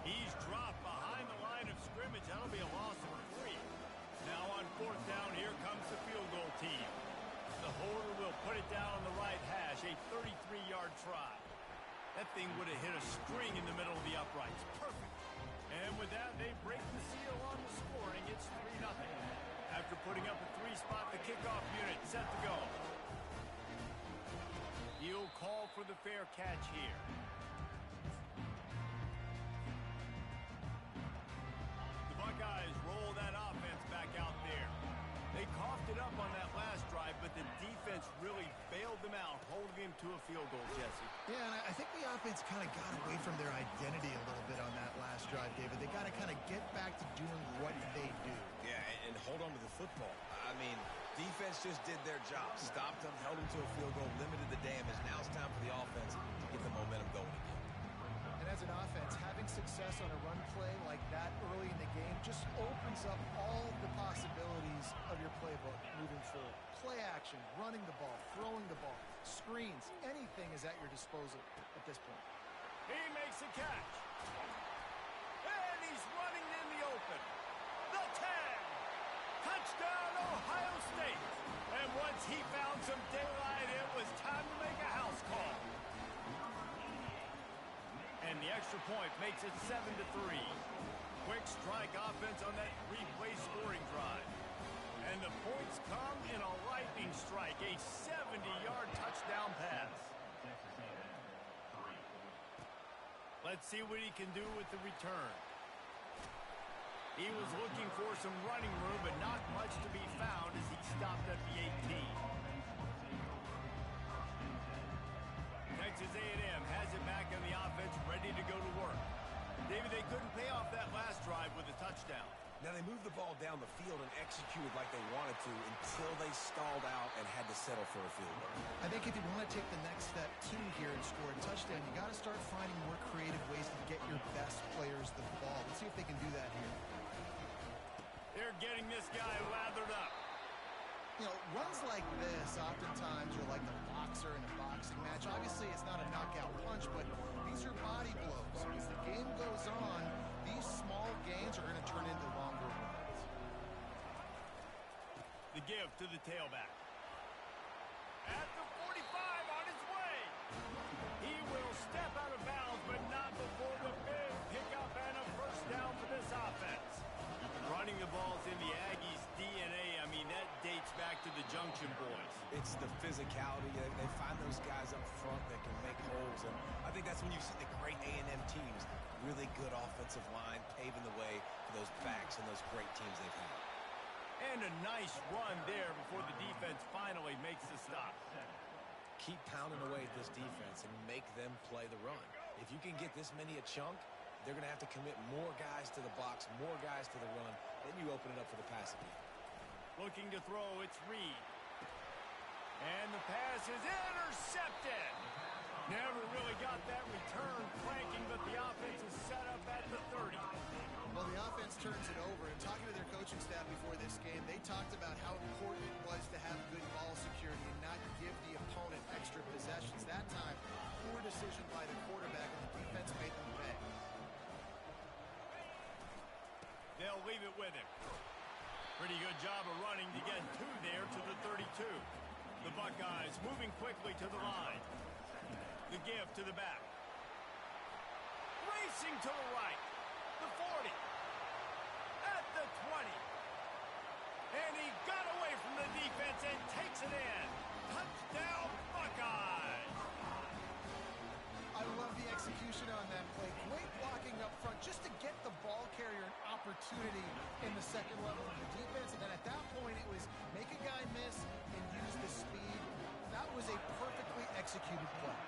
[SPEAKER 1] He's dropped behind the line of scrimmage. That'll be a loss of 3. Now on 4th down, here comes the field goal team. The holder will put it down on the right hash, a 33-yard try. That thing would have hit a string in the middle of the uprights. Perfect. And with that, they break the seal on the scoring. It's 3-0. After putting up a 3-spot, the kickoff unit set to go. He'll call for the fair catch here. The Buckeyes roll that offense back out there. They coughed it up on that last drive, but the defense really bailed them out, holding him to a field goal, Jesse.
[SPEAKER 2] Yeah, and I think the offense kind of got away from their identity a little bit on that last drive, David. They got to kind of get back to doing what they do.
[SPEAKER 3] Yeah, and hold on to the football. I mean, defense just did their job. Stopped them, held them to a field goal, limited the damage. Now it's time for the offense to get the momentum going again.
[SPEAKER 2] And as an offense, having success on a run play like that early in the game just opens up all the possibilities of your playbook moving forward. Play action, running the ball, throwing the ball, screens, anything is at your disposal at this point.
[SPEAKER 1] He makes a catch. And he's running in the open. The 10. Touchdown, Ohio State. And once he found some daylight, it was time to make a house call. And the extra point makes it 7-3. Quick strike offense on that 3-play scoring drive. And the points come in a lightning strike, a 70-yard touchdown pass. Let's see what he can do with the return. He was looking for some running room, but not much to be found as he stopped at the 18. Texas A&M has it back on the offense, ready to go to work. David, they couldn't pay off that last drive with a touchdown.
[SPEAKER 3] Now, they moved the ball down the field and executed like they wanted to until they stalled out and had to settle for a field goal.
[SPEAKER 2] I think if you want to take the next step too here and score a touchdown, you got to start finding more creative ways to get your best players the ball. Let's see if they can do that here.
[SPEAKER 1] They're getting this guy lathered up.
[SPEAKER 2] You know, runs like this oftentimes are like the boxer in a boxing match. Obviously, it's not a knockout punch, but these are body blows. As the game goes on, these small gains are going to turn into longer runs.
[SPEAKER 1] The give to the tailback. At the 45, on his way. He will step out of bounds, but not before the big pickup and a first down for this offense. Running the ball's in the Aggies' DNA. I mean, that dates back to the Junction Boys.
[SPEAKER 3] It's the physicality. They find those guys up front that can make holes. And I think that's when you see the great A&M teams. Really good offensive line, paving the way for those backs and those great teams they've had.
[SPEAKER 1] And a nice run there before the defense finally makes the stop.
[SPEAKER 3] Keep pounding away at this defense and make them play the run. If you can get this many a chunk, they're going to have to commit more guys to the box, more guys to the run. Then you open it up for the passing game.
[SPEAKER 1] Looking to throw, it's Reed. And the pass is intercepted. Never really got that return cranking, but the offense is set up at the 30.
[SPEAKER 2] Well, the offense turns it over, and talking to their coaching staff before this game, they talked about how important it was to have good ball security and not give the opponent extra possessions. That time, poor decision by the quarterback, and the defense made them pay.
[SPEAKER 1] they'll leave it with him. Pretty good job of running to get 2 there to the 32. The Buckeyes moving quickly to the line. The give to the back. Racing to the right. The 40. At the 20. And he got away from the defense and takes it in. Touchdown, Buckeyes.
[SPEAKER 2] I love the execution on that play. Great blocking up front just to get the ball carrier an opportunity in the second level of the defense. And then at that point, it was make a guy miss and use the speed. That was a perfectly executed play.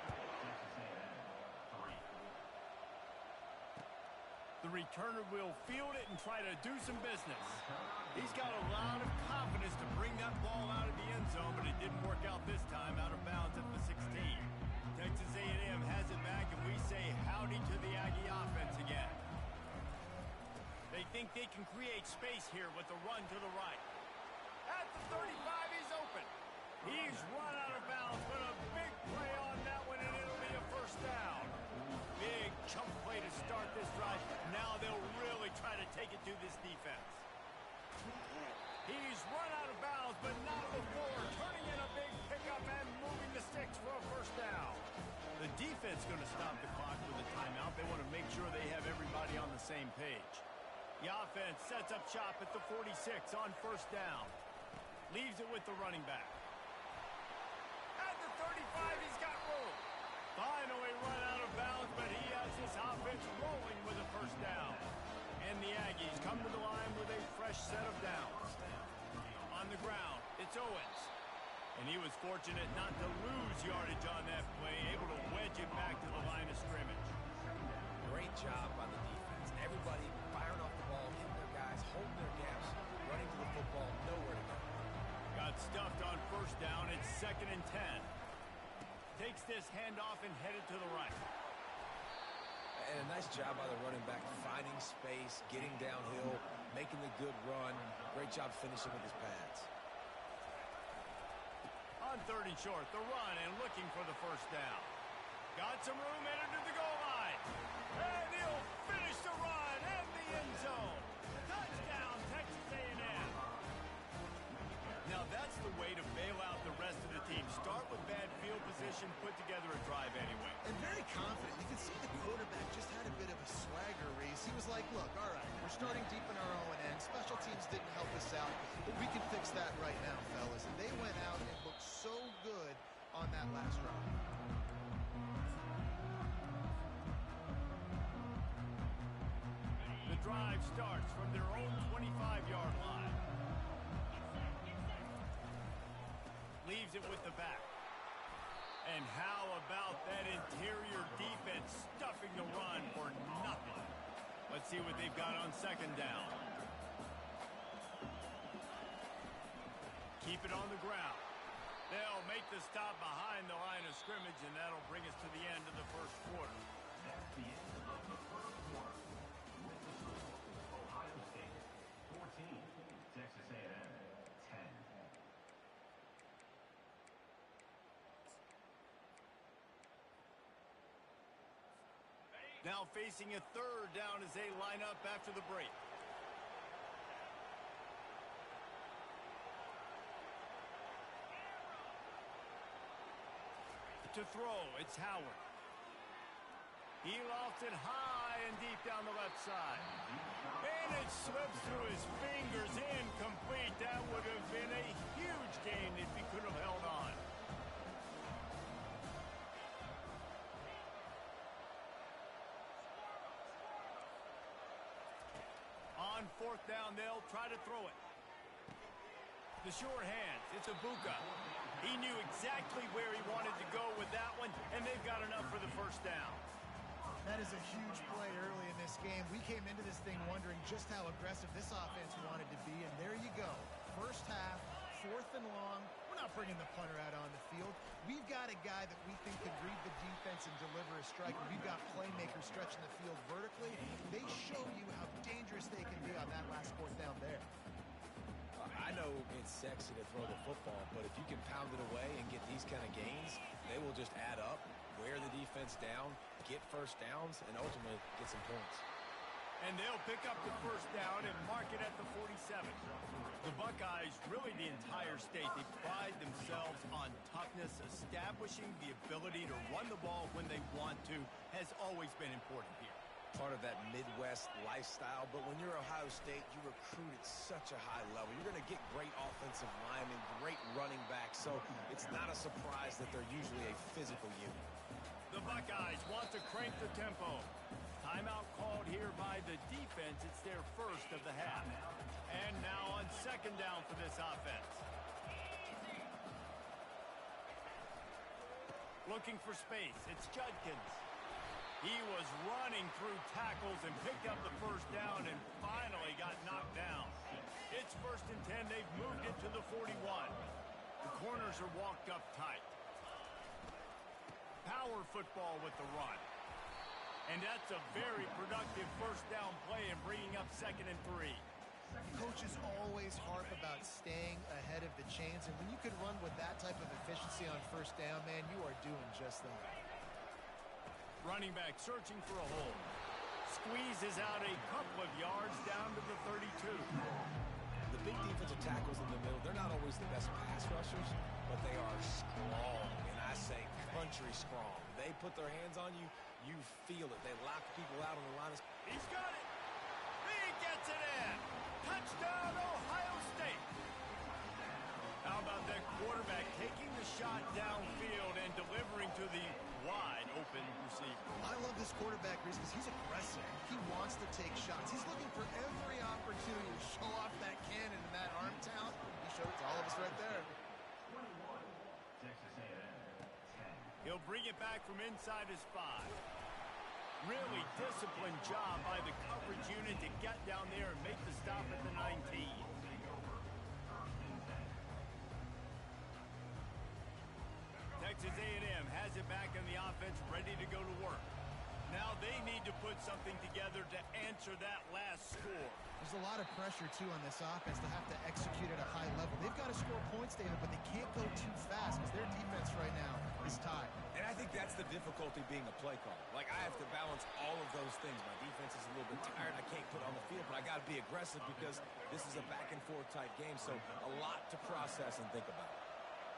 [SPEAKER 1] The returner will field it and try to do some business. He's got a lot of confidence to bring that ball out of the end zone, but it didn't work out this time, out of bounds at the 16. Texas A&M has it back, and we say howdy to the Aggie offense again. They think they can create space here with the run to the right. At the 35, he's open. He's run out of bounds, but a big play on that one, and it'll be a first down. Big chunk play to start this drive. Now they'll really try to take it to this defense. He's run out of bounds, but not before turning in a big pickup and moving the sticks for a first down. The defense going to stop the clock with a timeout. They want to make sure they have everybody on the same page. The offense sets up shop at the 46 on first down. Leaves it with the running back. At the 35, he's got room. Finally run out of bounds, but he has his offense rolling with a first down. And the Aggies come to the line with a fresh set of downs. On the ground, it's Owens. And he was fortunate not to lose yardage on that play, able to wedge it back to the line of scrimmage.
[SPEAKER 3] Great job by the defense. Everybody firing off the ball, hitting their guys, holding their gaps, running to the football, nowhere to go.
[SPEAKER 1] Got stuffed on first down. It's 2nd and 10. Takes this handoff and headed to the right.
[SPEAKER 3] And a nice job by the running back, finding space, getting downhill, making the good run. Great job finishing with his pads.
[SPEAKER 1] On 3rd and short, the run and looking for the first down. Got some room, headed to the goal line. And he'll finish the run and the end zone. Touchdown, Texas A&M. Now that's the way to bail out the rest of the team. Start with bad field position, put together a drive anyway.
[SPEAKER 2] And very confident. You can see the quarterback just had a bit of a swagger race. He was like, look, all right, we're starting deep in our own end. Special teams didn't help us out, but we can fix that right now, fellas. And they went out and looked so good on that last drive.
[SPEAKER 1] The drive starts from their own 25-yard line. Leaves it with the back. And how about that interior defense stuffing the run for nothing? Let's see what they've got on 2nd down. Keep it on the ground. They'll make the stop behind the line of scrimmage, and that'll bring us to the end of the first quarter.
[SPEAKER 4] That's the end of the first quarter. With the score, Ohio State 14, Texas A&M 10.
[SPEAKER 1] Now facing a 3rd down as they line up after the break. To throw, it's Howard. He lofts it high and deep down the left side. And it slips through his fingers, incomplete. That would have been a huge gain if he could have held on. On 4th down, they'll try to throw it. The short hands, it's Ibuka. He knew exactly where he wanted to go with that one, and they've got enough for the first down.
[SPEAKER 2] That is a huge play early in this game. We came into this thing wondering just how aggressive this offense wanted to be, and there you go. First half, 4th and long. We're not bringing the punter out on the field. We've got a guy that we think can read the defense and deliver a strike. We've got playmakers stretching the field vertically. They show you how dangerous they can be on that last 4th down there.
[SPEAKER 3] I know it's sexy to throw the football, but if you can pound it away and get these kind of gains, they will just add up, wear the defense down, get first downs, and ultimately get some points.
[SPEAKER 1] And they'll pick up the first down and mark it at the 47. The Buckeyes, really the entire state, they pride themselves on toughness. Establishing the ability to run the ball when they want to has always been important here.
[SPEAKER 3] Part of that Midwest lifestyle, but when you're Ohio State, you recruit at such a high level. You're going to get great offensive linemen, great running backs, so it's not a surprise that they're usually a physical unit.
[SPEAKER 1] The Buckeyes want to crank the tempo. Timeout called here by the defense. It's their first of the half. And now on second down for this offense. Looking for space. It's Judkins. He was running through tackles and picked up the first down and finally got knocked down. It's first and 10. They've moved it to the 41. The corners are walked up tight. Power football with the run. And that's a very productive first down play and bringing up 2nd and 3.
[SPEAKER 2] Coaches always harp about staying ahead of the chains, and when you can run with that type of efficiency on first down, man, you are doing just that.
[SPEAKER 1] Running back searching for a hole. Squeezes out a couple of yards down to the 32.
[SPEAKER 3] The big defensive tackles in the middle, they're not always the best pass rushers, but they are strong, and I say country strong. They put their hands on you, you feel it. They lock people out on the line.
[SPEAKER 1] He's got it. He gets it in. Touchdown, Ohio State. How about that quarterback taking the shot downfield and delivering to the wide open receiver?
[SPEAKER 2] I love this quarterback, Reese, because he's aggressive. He wants to take shots. He's looking for every opportunity to show off that cannon and that arm talent. He showed it to all of us right there.
[SPEAKER 4] 21, Texas A&M, 10.
[SPEAKER 1] He'll bring it back from inside his 5. Really disciplined job by the coverage unit to get down there and make the stop at the 19. Texas A&M has it back in the offense, ready to go to work. Now they need to put something together to answer that last score.
[SPEAKER 2] There's a lot of pressure, too, on this offense to have to execute at a high level. They've got to score points, David, but they can't go too fast because their defense right now is tied.
[SPEAKER 3] And I think that's the difficulty being a play caller. Like, I have to balance all of those things. My defense is a little bit tired. I can't put on the field, but I got to be aggressive because this is a back-and-forth type game, so a lot to process and think about.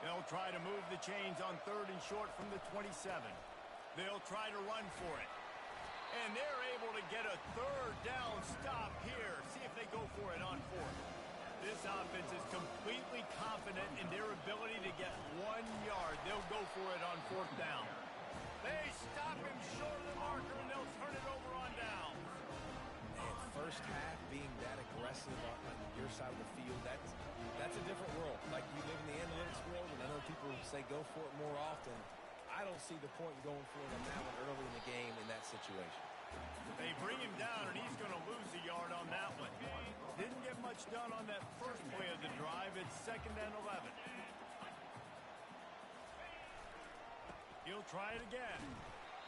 [SPEAKER 1] They'll try to move the chains on 3rd and short from the 27. They'll try to run for it. And they're able to get a 3rd down stop here. See if they go for it on 4th. This offense is completely confident in their ability to get 1 yard. They'll go for it on 4th down. They stop him short of the marker, and they'll turn it over on down.
[SPEAKER 3] And first half being that aggressive on your side of the field, that's a different world. Like, you live in the analytics world, and I know people say go for it more often. I don't see the point in going for it on that one early in the game in that situation.
[SPEAKER 1] They bring him down, and he's going to lose a yard on that one. Didn't get much done on that first play of the drive. It's 2nd and 11. He'll try it again.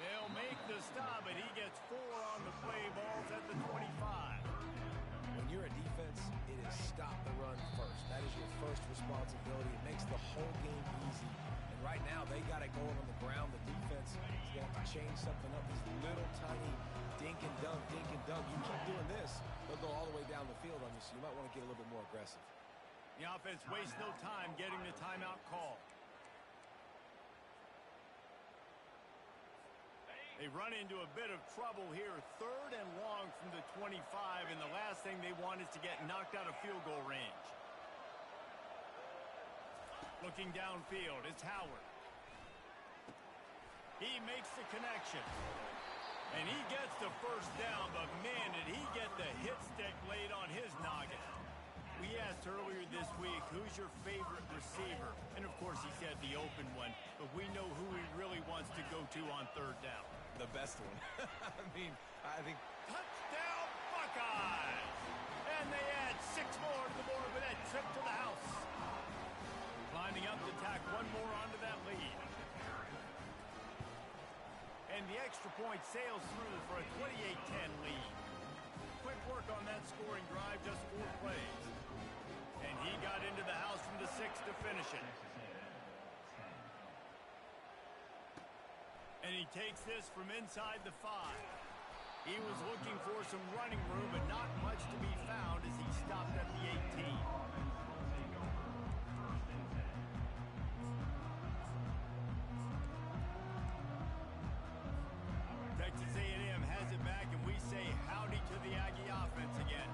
[SPEAKER 1] They'll make the stop, but he gets 4 on the play balls at the 25.
[SPEAKER 3] When you're a defense, it is stop the run first. That is your first responsibility. It makes the whole game easy. And right now, they got it going on the ground. The defense is going to have to change something up. These little tiny dink and dunk, dink and dunk. You keep doing this, they'll go all the way down the field on you, so you might want to get a little bit more aggressive.
[SPEAKER 1] The offense wastes no time getting the timeout call. They run into a bit of trouble here. 3rd and long from the 25, and the last thing they want is to get knocked out of field goal range. Looking downfield, it's Howard. He makes the connection. And he gets the first down, but man, did he get the hit stick laid on his noggin. We asked earlier this week, who's your favorite receiver? And of course he said the open one, but we know who he really wants to go to on 3rd down.
[SPEAKER 3] The best one. I think...
[SPEAKER 1] Touchdown, Buckeyes! And they add 6 more to the board with that trip to the house. Lining up to tack 1 more onto that lead. And the extra point sails through for a 28-10 lead. Quick work on that scoring drive, just 4 plays. And he got into the house from the 6 to finish it. And he takes this from inside the 5. He was looking for some running room, but not much to be found as he stopped at the 18. Texas A&M has it back, and we say howdy to the Aggie offense again.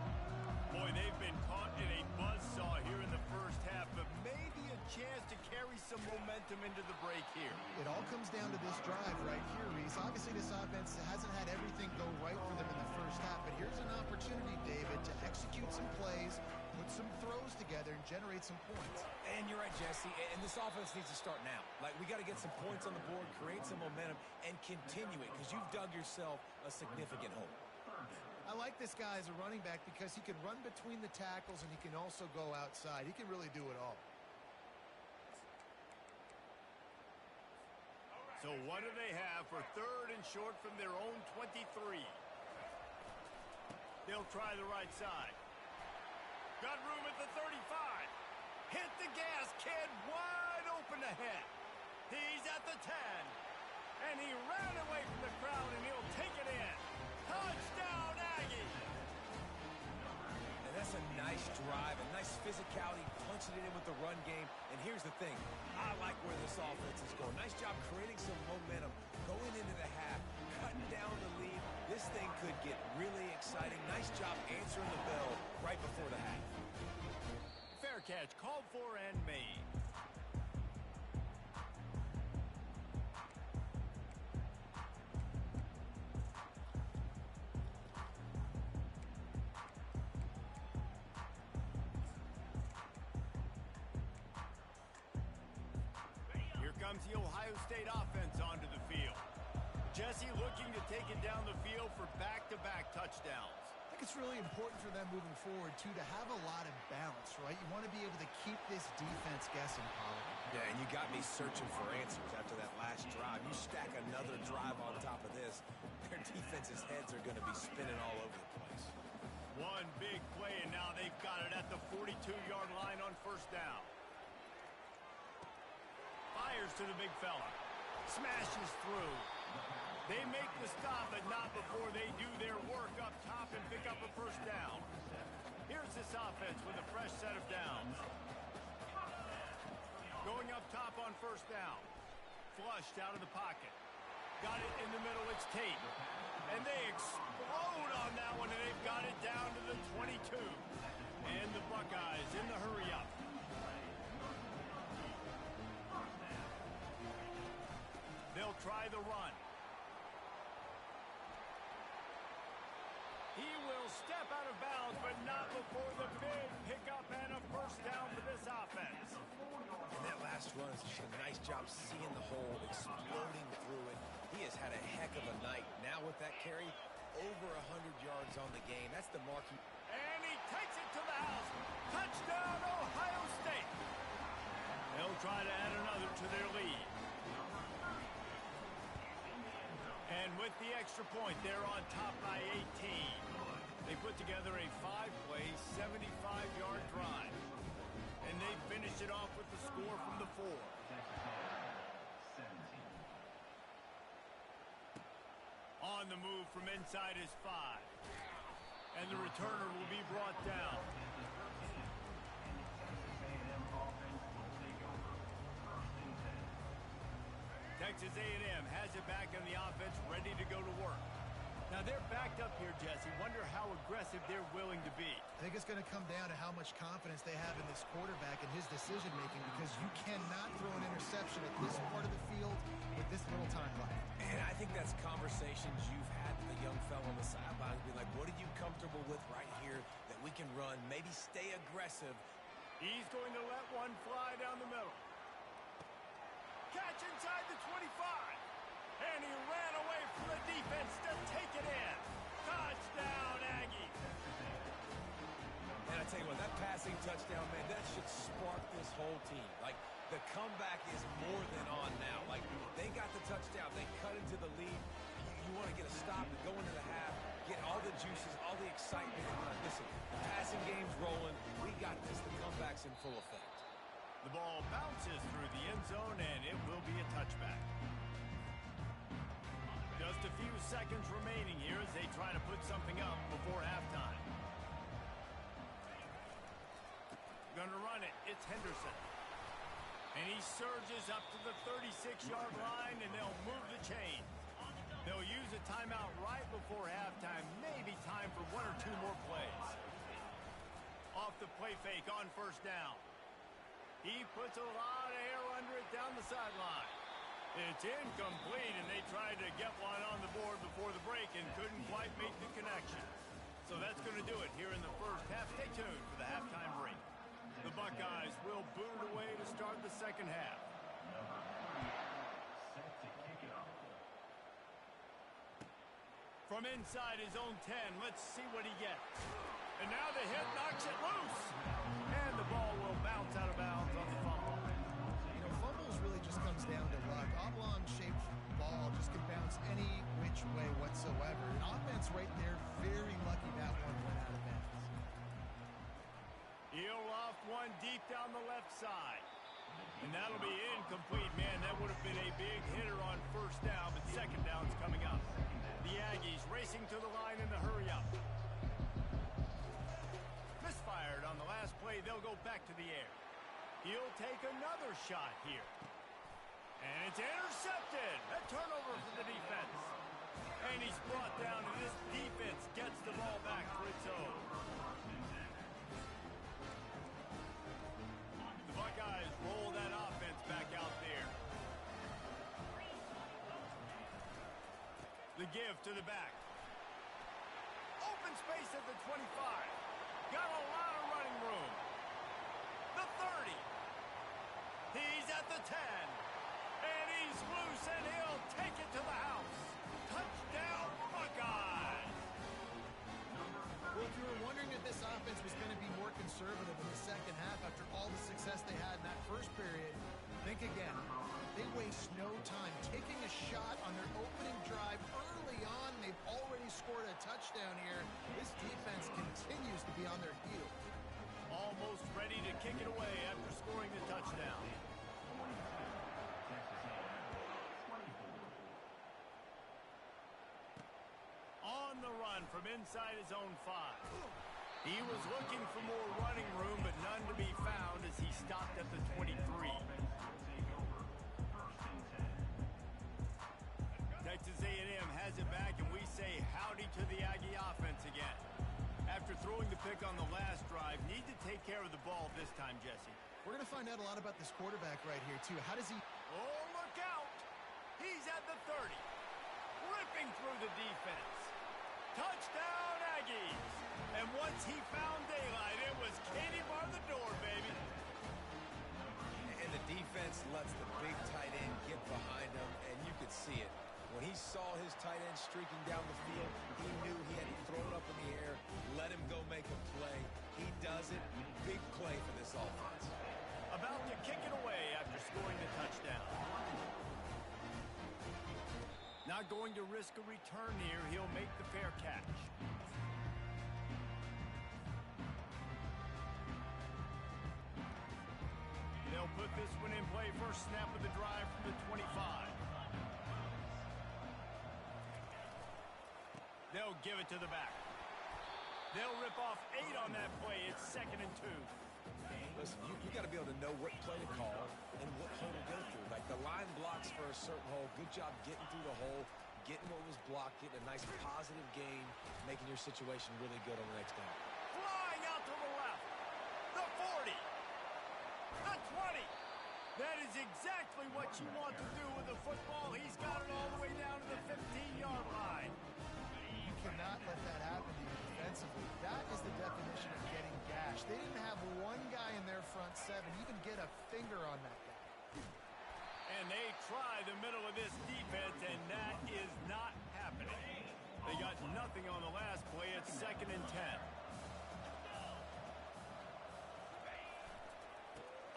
[SPEAKER 1] Boy, they've been caught in a buzzsaw here in the first half, but maybe a chance to carry some momentum into the break here.
[SPEAKER 2] It all comes down to this drive right here, Reese. Obviously, this offense hasn't had everything go right for them in the first half, but here's an opportunity, David, to execute some plays, put some throws together, and generate some points.
[SPEAKER 3] And you're right, Jesse, and this offense needs to start now. Like, we got to get some points on the board, create some momentum, and continue it, because you've dug yourself a significant hole.
[SPEAKER 2] I like this guy as a running back because he can run between the tackles and he can also go outside. He can really do it all.
[SPEAKER 1] So what do they have for third and short from their own 23? They'll try the right side. Got room at the 35. Hit the gas, kid. Wide open ahead. He's at the 10. And he ran away from the crowd, and he'll take it in. Touchdown, Aggie!
[SPEAKER 3] And that's a nice drive, a nice physicality, punching it in with the run game. And here's the thing. I like where this offense is going. Nice job creating some momentum, going into the half, cutting down the lead. This thing could get really exciting. Nice job answering the bell right before the half.
[SPEAKER 1] Fair catch, called for and made. Comes the Ohio State offense onto the field. Jesse looking to take it down the field for back-to-back touchdowns.
[SPEAKER 2] I think it's really important for them moving forward, too, to have a lot of balance, right? You want to be able to keep this defense guessing, Pollard.
[SPEAKER 3] Yeah, and you got me searching for answers after that last drive. You stack another drive on top of this, their defense's heads are going to be spinning all over the place.
[SPEAKER 1] One big play, and now they've got it at the 42-yard line on first down. Fires to the big fella. Smashes through. They make the stop, but not before they do their work up top and pick up a first down. Here's this offense with a fresh set of downs. Going up top on first down. Flushed out of the pocket. Got it in the middle, it's Tate. And they explode on that one, and they've got it down to the 22. And the Buckeyes in the hurry-up. They'll try the run. He will step out of bounds, but not before the big pickup and a first down for this offense.
[SPEAKER 3] And that last run is just a nice job seeing the hole, exploding through it. He has had a heck of a night. Now with that carry, over 100 yards on the game. That's the mark.
[SPEAKER 1] And he takes it to the house. Touchdown, Ohio State. They'll try to add another to their lead. And with the extra point, they're on top by 18. They put together a 5-play, 75-yard drive. And they finish it off with the score from the 4. On the move from inside is 5. And the returner will be brought down. Texas A&M has it back in the offense, ready to go to work. Now they're backed up here, Jesse. Wonder how aggressive they're willing to be.
[SPEAKER 2] I think it's going to come down to how much confidence they have in this quarterback and his decision-making, because you cannot throw an interception at this part of the field with this little time left.
[SPEAKER 3] And I think that's conversations you've had with the young fellow on the sidelines. Be like, what are you comfortable with right here that we can run? Maybe stay aggressive.
[SPEAKER 1] He's going to let one fly down the middle. Catch inside the 25. And he ran away from the defense to take it in. Touchdown, Aggie.
[SPEAKER 3] And I tell you what, that passing touchdown, man, that should spark this whole team. Like, the comeback is more than on now. Like, they got the touchdown. They cut into the lead. You want to get a stop and go into the half, get all the juices, all the excitement. Listen, the passing game's rolling. We got this. The comeback's in full effect.
[SPEAKER 1] The ball bounces through the end zone, and it will be a touchback. Just a few seconds remaining here as they try to put something up before halftime. Gonna run it. It's Henderson. And he surges up to the 36-yard line, and they'll move the chain. They'll use a timeout right before halftime. Maybe time for one or two more plays. Off the play fake on first down. He puts a lot of air under it down the sideline. It's incomplete, and they tried to get one on the board before the break and couldn't quite make the connection. So that's going to do it here in the first half. Stay tuned for the halftime break. The Buckeyes will boot it away to start the second half.
[SPEAKER 4] Set to kick it off.
[SPEAKER 1] From inside his own 10, let's see what he gets. And now the hit knocks it loose. And the ball will bounce out of bounds on the fumble.
[SPEAKER 2] You know, fumbles really just comes down to luck. Oblong-shaped ball just can bounce any which way whatsoever. An offense right there, very lucky that one went out of bounds.
[SPEAKER 1] He'll loft one deep down the left side. And that'll be incomplete, man. That would have been a big hitter on first down, but second down's coming up. The Aggies racing to the line in the hurry-up. Misfired on the last play. They'll go back to the air. He'll take another shot here. And it's intercepted. A turnover for the defense. And he's brought down, and this defense gets the ball back for its own. The Buckeyes roll that offense back out there. The give to the back. Open space at the 25. Got a lot of running room. The 30. He's at the 10. And he's loose, and he'll take it to the house. Touchdown, Buckeyes.
[SPEAKER 2] Well, if you were wondering if this offense was going to be more conservative in the second half after all the success they had in that first period, think again. They waste no time taking a shot on their opening drive early on. They've already scored a touchdown here. This defense continues to be on their heels.
[SPEAKER 1] Almost ready to kick it away after scoring the touchdown. On the run from inside his own 5. He was looking for more running room, but none to be found as he stopped at the 23. Texas A&M has it back, and we say howdy to the Aggie offense again. After throwing the pick on the last drive, need to take care of the ball this time, Jesse.
[SPEAKER 2] We're going to find out a lot about this quarterback right here, too. How does he...
[SPEAKER 1] Oh, look out! He's at the 30. Ripping through the defense. Touchdown, Aggies! And once he found daylight, it was Katie bar the door, baby.
[SPEAKER 3] And the defense lets the big tight end get behind him, and you could see it. When he saw his tight end streaking down the field, he knew he had to throw it up in the air, let him go make a play. He does it. Big play for this offense.
[SPEAKER 1] About to kick it away after scoring the touchdown. Not going to risk a return here. He'll make the fair catch. They'll put this one in play. First snap of the drive from the 25. They'll give it to the back. They'll rip off 8 on that play. It's 2nd and 2.
[SPEAKER 3] Listen, you got to be able to know what play to call and what hole to go through. Like the line blocks for a certain hole. Good job getting through the hole, getting what was blocked, getting a nice positive gain, making your situation really good on the next down.
[SPEAKER 1] Flying out to the left. The 40. The 20. That is exactly what you want to do with the football. He's got it all the way down to the 15-yard line.
[SPEAKER 2] You cannot let that happen to you defensively. That is the definition of getting gashed. They didn't have one guy in their front 7 even get a finger on that guy.
[SPEAKER 1] And they try the middle of this defense, and that is not happening. They got nothing on the last play. It's 2nd and 10.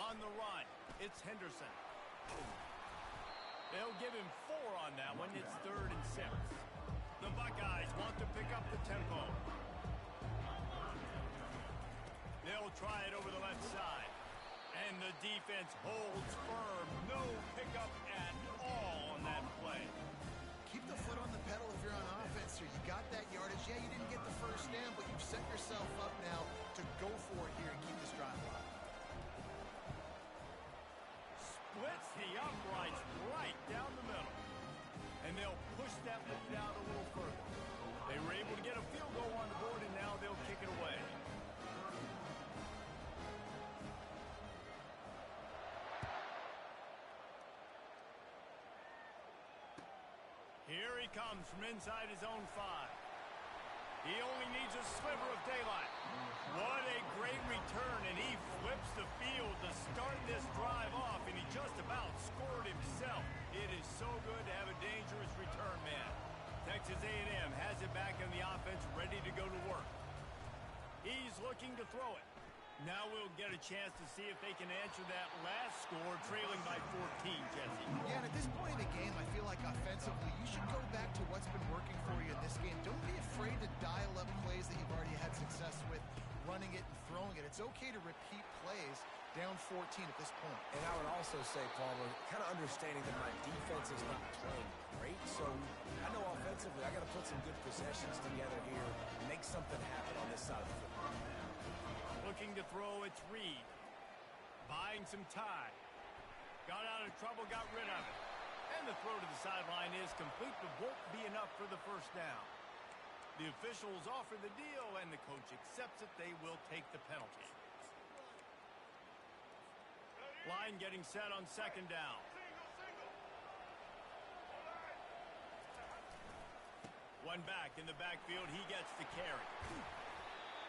[SPEAKER 1] On the run, it's Henderson. They'll give him 4 on that one. It's 3rd and 6. The Buckeyes want to pick up the tempo. They'll try it over the left side. And the defense holds firm. No pickup at all on that play.
[SPEAKER 2] keep the foot on the pedal if you're on offense here. You got that yardage. Yeah, you didn't get the first down, but you've set yourself up now to go for it here and keep this drive alive.
[SPEAKER 1] Splits the uprights right down the middle. And they'll push that lead out a little further. They were able to get a field goal on the board, and now they'll kick it away. Here he comes from inside his own 5. He only needs a sliver of daylight. What a great return, and he flips the field to start this drive off, and he just about scored himself. It is so good to have a dangerous return man. Texas A&M has it back in the offense, ready to go to work. He's looking to throw it. Now we'll get a chance to see if they can answer that last score, trailing by 14, Jesse.
[SPEAKER 2] Yeah, and at this point in the game, I feel like offensively, you should go back to what's been working for you in this game. Don't be afraid to dial up plays that you've already had success with, running it and throwing it. It's okay to repeat plays down 14 at this point.
[SPEAKER 3] And I would also say, Palmer, kind of understanding that my defense is not playing great, so I know offensively I got to put some good possessions together here and make something happen on this side of the football.
[SPEAKER 1] Looking to throw, it's Reed. Buying some time. Got out of trouble, got rid of it. And the throw to the sideline is complete, but won't be enough for the first down. The officials offer the deal, and the coach accepts it. They will take the penalty. Line getting set on second down. One back in the backfield. He gets the carry.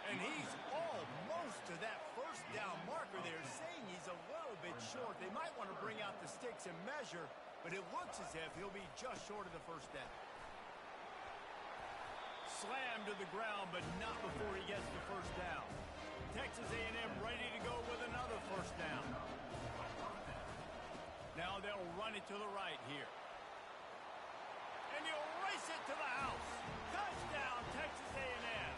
[SPEAKER 1] And he's almost to that first down marker there, saying he's a little bit short. They might want to bring out the sticks and measure, but it looks as if he'll be just short of the first down. Slammed to the ground, but not before he gets the first down. Texas A&M ready to go with another first down. Now they'll run it to the right here. And he'll race it to the house. Touchdown, Texas A&M.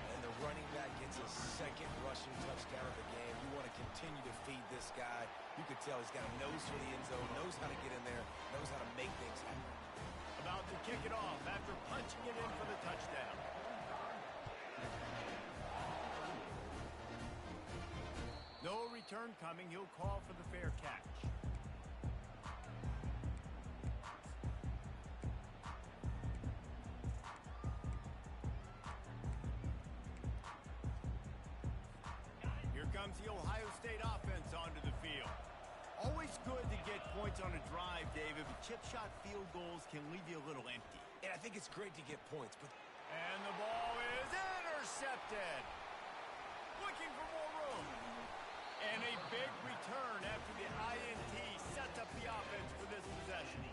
[SPEAKER 3] And the running back gets his second rushing touchdown of the game. You want to continue to feed this guy. You can tell he's got a nose for the end zone, knows how to get in there, knows how to make things happen.
[SPEAKER 1] About to kick it off after punching it in for the touchdown. No return coming. He'll call for the fair catch. Here comes the Ohio State offense onto the field. Always good to get points on a drive, David, but chip shot field goals can leave you a little empty.
[SPEAKER 3] And I think it's great to get points, but...
[SPEAKER 1] And the ball is intercepted. Looking for more room. And a big return after the INT sets up the offense for this possession.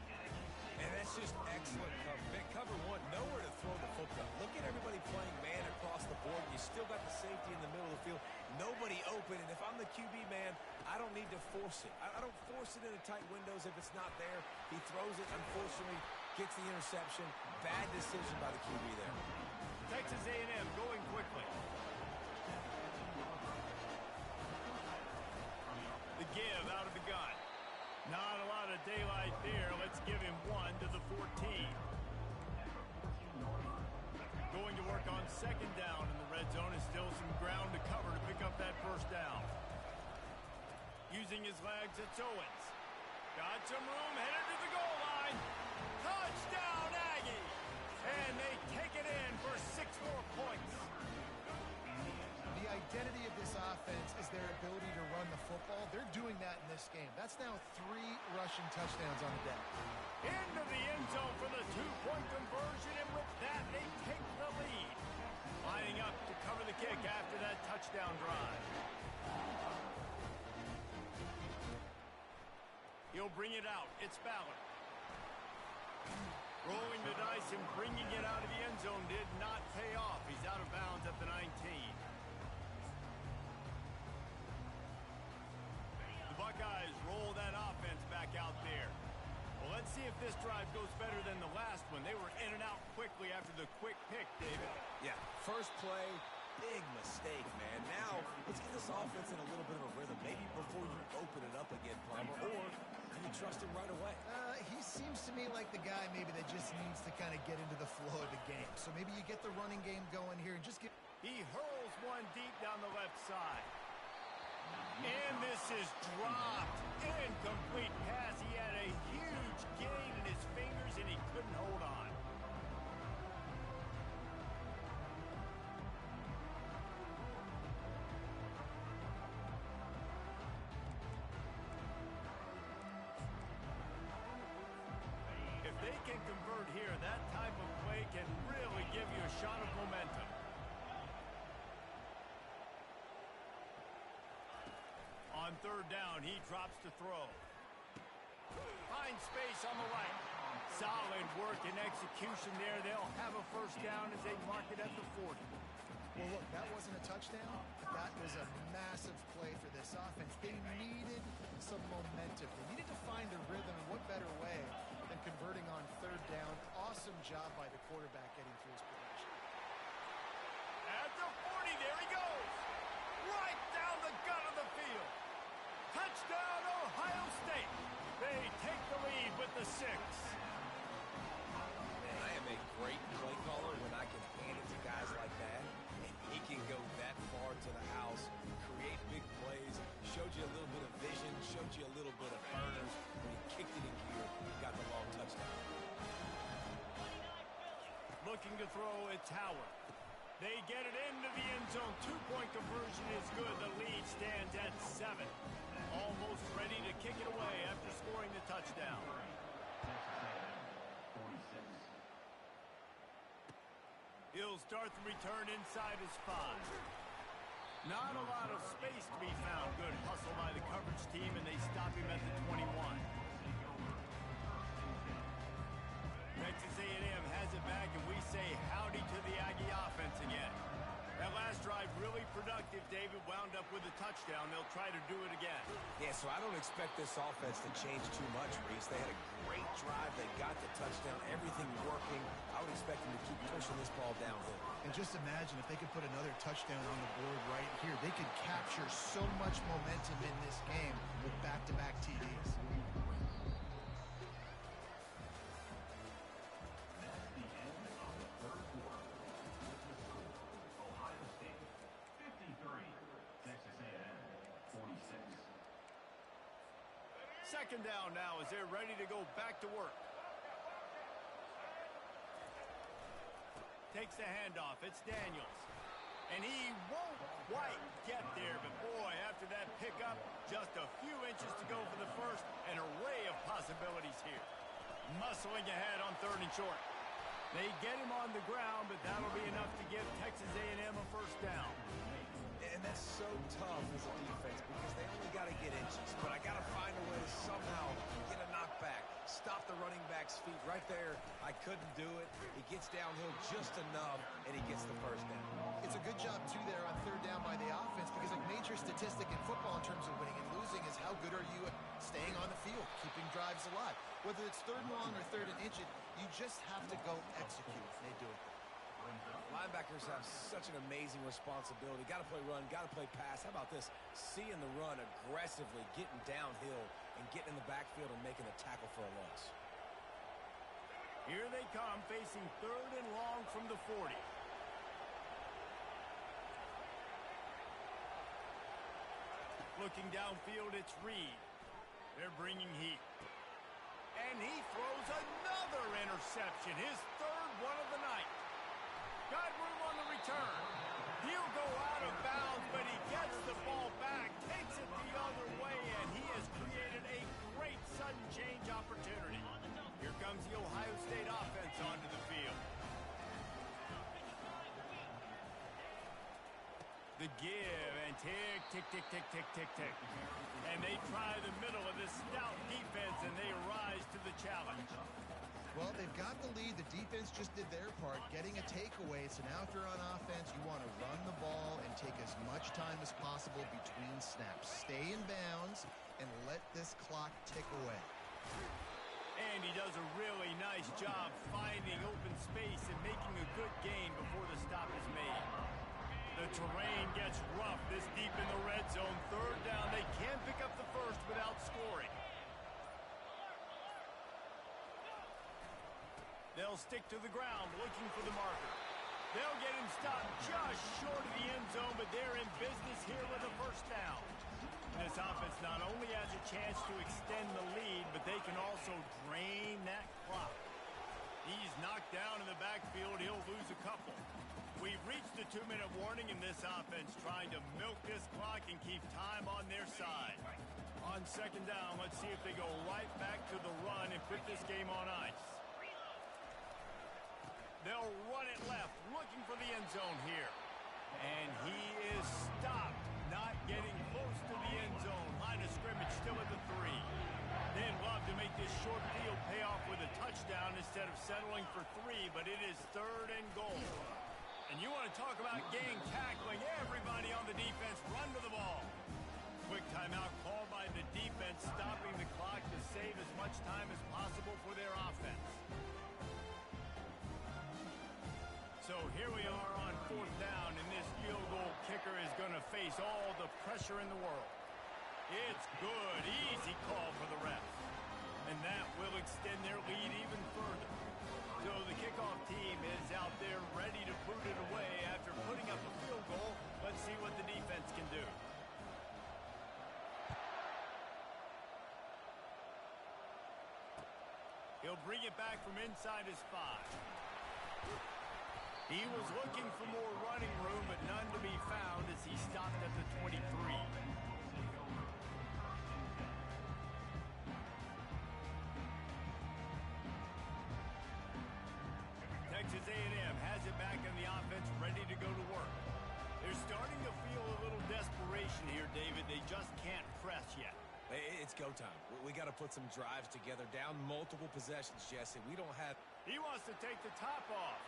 [SPEAKER 3] And that's just excellent cover. Big cover one, nowhere to throw the football. Look at everybody playing man across the board. You still got the safety in the middle of the field. Nobody open, and if I'm the QB man, I don't need to force it. I don't force it into tight windows if it's not there. He throws it, unfortunately, gets the interception. Bad decision by the QB there.
[SPEAKER 1] Texas A&M going quickly. The give out of the gun. Not a lot of daylight there. Let's give him one to the 14. Going to work on second down in the red zone. Is still some ground to cover to pick up that first down. Using his legs, it's Owens. Got some room, headed to the goal line. Touchdown, Aggie! And they take it in for 6 more points.
[SPEAKER 2] The identity of this offense is their ability to run the football. They're doing that in this game. That's now 3 rushing touchdowns on the day.
[SPEAKER 1] Into the end zone for the 2-point conversion, and with that, they take the lead. Lining up to cover the kick after that touchdown drive. He'll bring it out. It's Ballard. Rolling the dice and bringing it out of the end zone did not pay off. He's out of bounds at the 19. The Buckeyes roll that offense back out there. Well, let's see if this drive goes better than the last one. They were in and out quickly after the quick pick, David.
[SPEAKER 3] Yeah, first play, big mistake, man. Now, let's get this offense in a little bit of a rhythm. Maybe before you open it up again, Palmer, or you you trust him right away?
[SPEAKER 2] He seems to me like the guy maybe that just needs to kind of get into the flow of the game. So maybe you get the running game going here and just get...
[SPEAKER 1] He hurls one deep down the left side. And this is dropped. Incomplete pass. He had a huge gain in his fingers, and he couldn't hold on. If they can convert here, that type of play can really give you a shot of momentum. On third down, he drops to throw. Finds space on the right. Solid work and execution there. They'll have a first down as they mark it at the 40.
[SPEAKER 2] Well, look, that wasn't a touchdown. That was a massive play for this offense. They needed some momentum. They needed to find a rhythm, and what better way than converting on third down. Awesome job by the quarterback getting through his progression.
[SPEAKER 1] At the 40, there he goes. Right down the gut of the field. Touchdown, Ohio State. They take the lead with the 6.
[SPEAKER 3] Man, I am a great play caller when I can hand it to guys like that. And he can go that far to the house, create big plays, showed you a little bit of vision, showed you a little bit of burners. When he kicked it in gear, got the long touchdown.
[SPEAKER 1] Looking to throw, it's Howard. They get it into the end zone. 2-point conversion is good. The lead stands at 7. Almost ready to kick it away after scoring the touchdown. He'll start the return inside his 5. Not a lot of space to be found. Good hustle by the coverage team, and they stop him at the 21. Texas A&M has it back, and we say howdy to the Aggie offense again. That last drive really productive. David wound up with a touchdown. They'll try to do it again.
[SPEAKER 3] Yeah, so I don't expect this offense to change too much, Reese. They had a great drive. They got the touchdown. Everything working. I would expect them to keep pushing this ball downhill.
[SPEAKER 2] And just imagine if they could put another touchdown on the board right here. They could capture so much momentum in this game with back-to-back TDs.
[SPEAKER 1] Second down now as they're ready to go back to work. Takes the handoff. It's Daniels. And he won't quite get there, but boy, after that pickup, just a few inches to go for the first. An array of possibilities here. Muscling ahead on third and short. They get him on the ground, but that'll be enough to give Texas A&M a first down.
[SPEAKER 3] And that's so tough as a defense because they only got to get inches. But I got to find a way to somehow get a knockback, stop the running back's feet right there. I couldn't do it. He gets downhill just enough, and he gets the first down.
[SPEAKER 2] It's a good job, too, there on third down by the offense because a major statistic in football in terms of winning and losing is how good are you at staying on the field, keeping drives alive. Whether it's third and long or third and inch, you just have to go execute. They do it.
[SPEAKER 3] Linebackers have such an amazing responsibility. Got to play run, got to play pass. How about this? Seeing the run aggressively, getting downhill, and getting in the backfield and making a tackle for a loss.
[SPEAKER 1] Here they come, facing third and long from the 40. Looking downfield, it's Reed. They're bringing heat. And he throws another interception, his third one of the night. Got room on the return. He'll go out of bounds, but he gets the ball back, takes it the other way, and he has created a great sudden change opportunity. Here comes the Ohio State offense onto the field. The give and tick, tick, tick, tick, tick, tick, tick. And they try the middle of this stout defense, and they rise to the challenge.
[SPEAKER 2] Well, they've got the lead. The defense just did their part, getting a takeaway. So now if you're on offense, you want to run the ball and take as much time as possible between snaps. Stay in bounds and let this clock tick away.
[SPEAKER 1] And he does a really nice job finding open space and making a good gain before the stop is made. The terrain gets rough this deep in the red zone. Third down, they can pick up the first without scoring. They'll stick to the ground looking for the marker. They'll get him stopped just short of the end zone, but they're in business here with a first down. This offense not only has a chance to extend the lead, but they can also drain that clock. He's knocked down in the backfield. He'll lose a couple. We've reached the 2-minute warning in this offense, trying to milk this clock and keep time on their side. On second down, let's see if they go right back to the run and put this game on ice. They'll run it left, looking for the end zone here. And he is stopped, not getting close to the end zone. Line of scrimmage still at the 3. They'd love to make this short field pay off with a touchdown instead of settling for 3, but it is 3rd and goal. And you want to talk about gang tackling. Everybody on the defense run to the ball. Quick timeout called by the defense, stopping the clock to save as much time as possible for their offense. So here we are on 4th down, and this field goal kicker is going to face all the pressure in the world. It's good. Easy call for the ref. And that will extend their lead even further. So the kickoff team is out there ready to put it away after putting up a field goal. Let's see what the defense can do. He'll bring it back from inside his 5. He was looking for more running room, but none to be found as he stopped at the 23. Texas A&M has it back in the offense, ready to go to work. They're starting to feel a little desperation here, David. They just can't press yet.
[SPEAKER 3] It's go time. We got to put some drives together, down multiple possessions, Jesse. We don't have...
[SPEAKER 1] He wants to take the top off.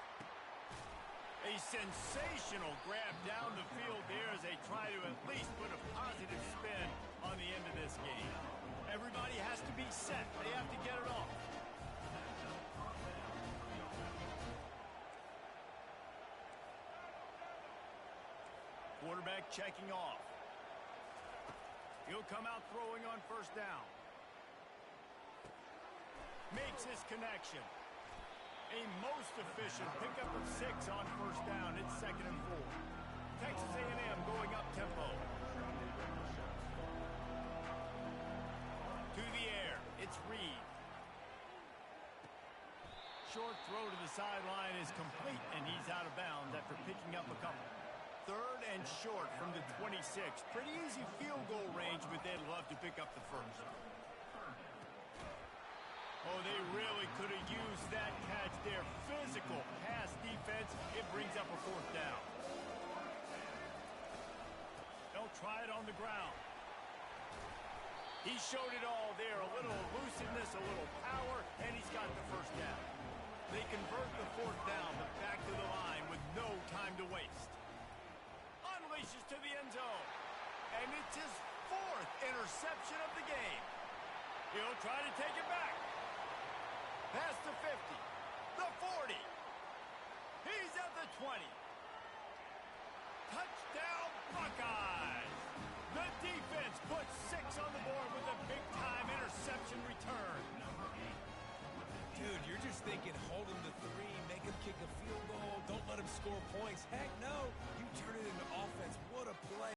[SPEAKER 1] A sensational grab down the field there as they try to at least put a positive spin on the end of this game. Everybody has to be set. They have to get it off. Quarterback checking off. He'll come out throwing on first down. Makes his connection. A most efficient pickup of 6 on first down. It's 2nd and 4. Texas A&M going up tempo. To the air. It's Reed. Short throw to the sideline is complete, and he's out of bounds after picking up a couple. 3rd and short from the 26. Pretty easy field goal range, but they'd love to pick up the first. Oh, they really could have used that catch there. Physical pass defense. It brings up a 4th down. They'll try it on the ground. He showed it all there. A little elusiveness, a little power, and he's got the first down. They convert the 4th down, but back to the line with no time to waste. Unleashes to the end zone. And it's his 4th interception of the game. He'll try to take it back. Past the 50, the 40. He's at the 20. Touchdown, Buckeyes. The defense puts 6 on the board with a big-time interception return.
[SPEAKER 3] Dude, you're just thinking hold him to 3, make him kick a field goal, don't let him score points. Heck no.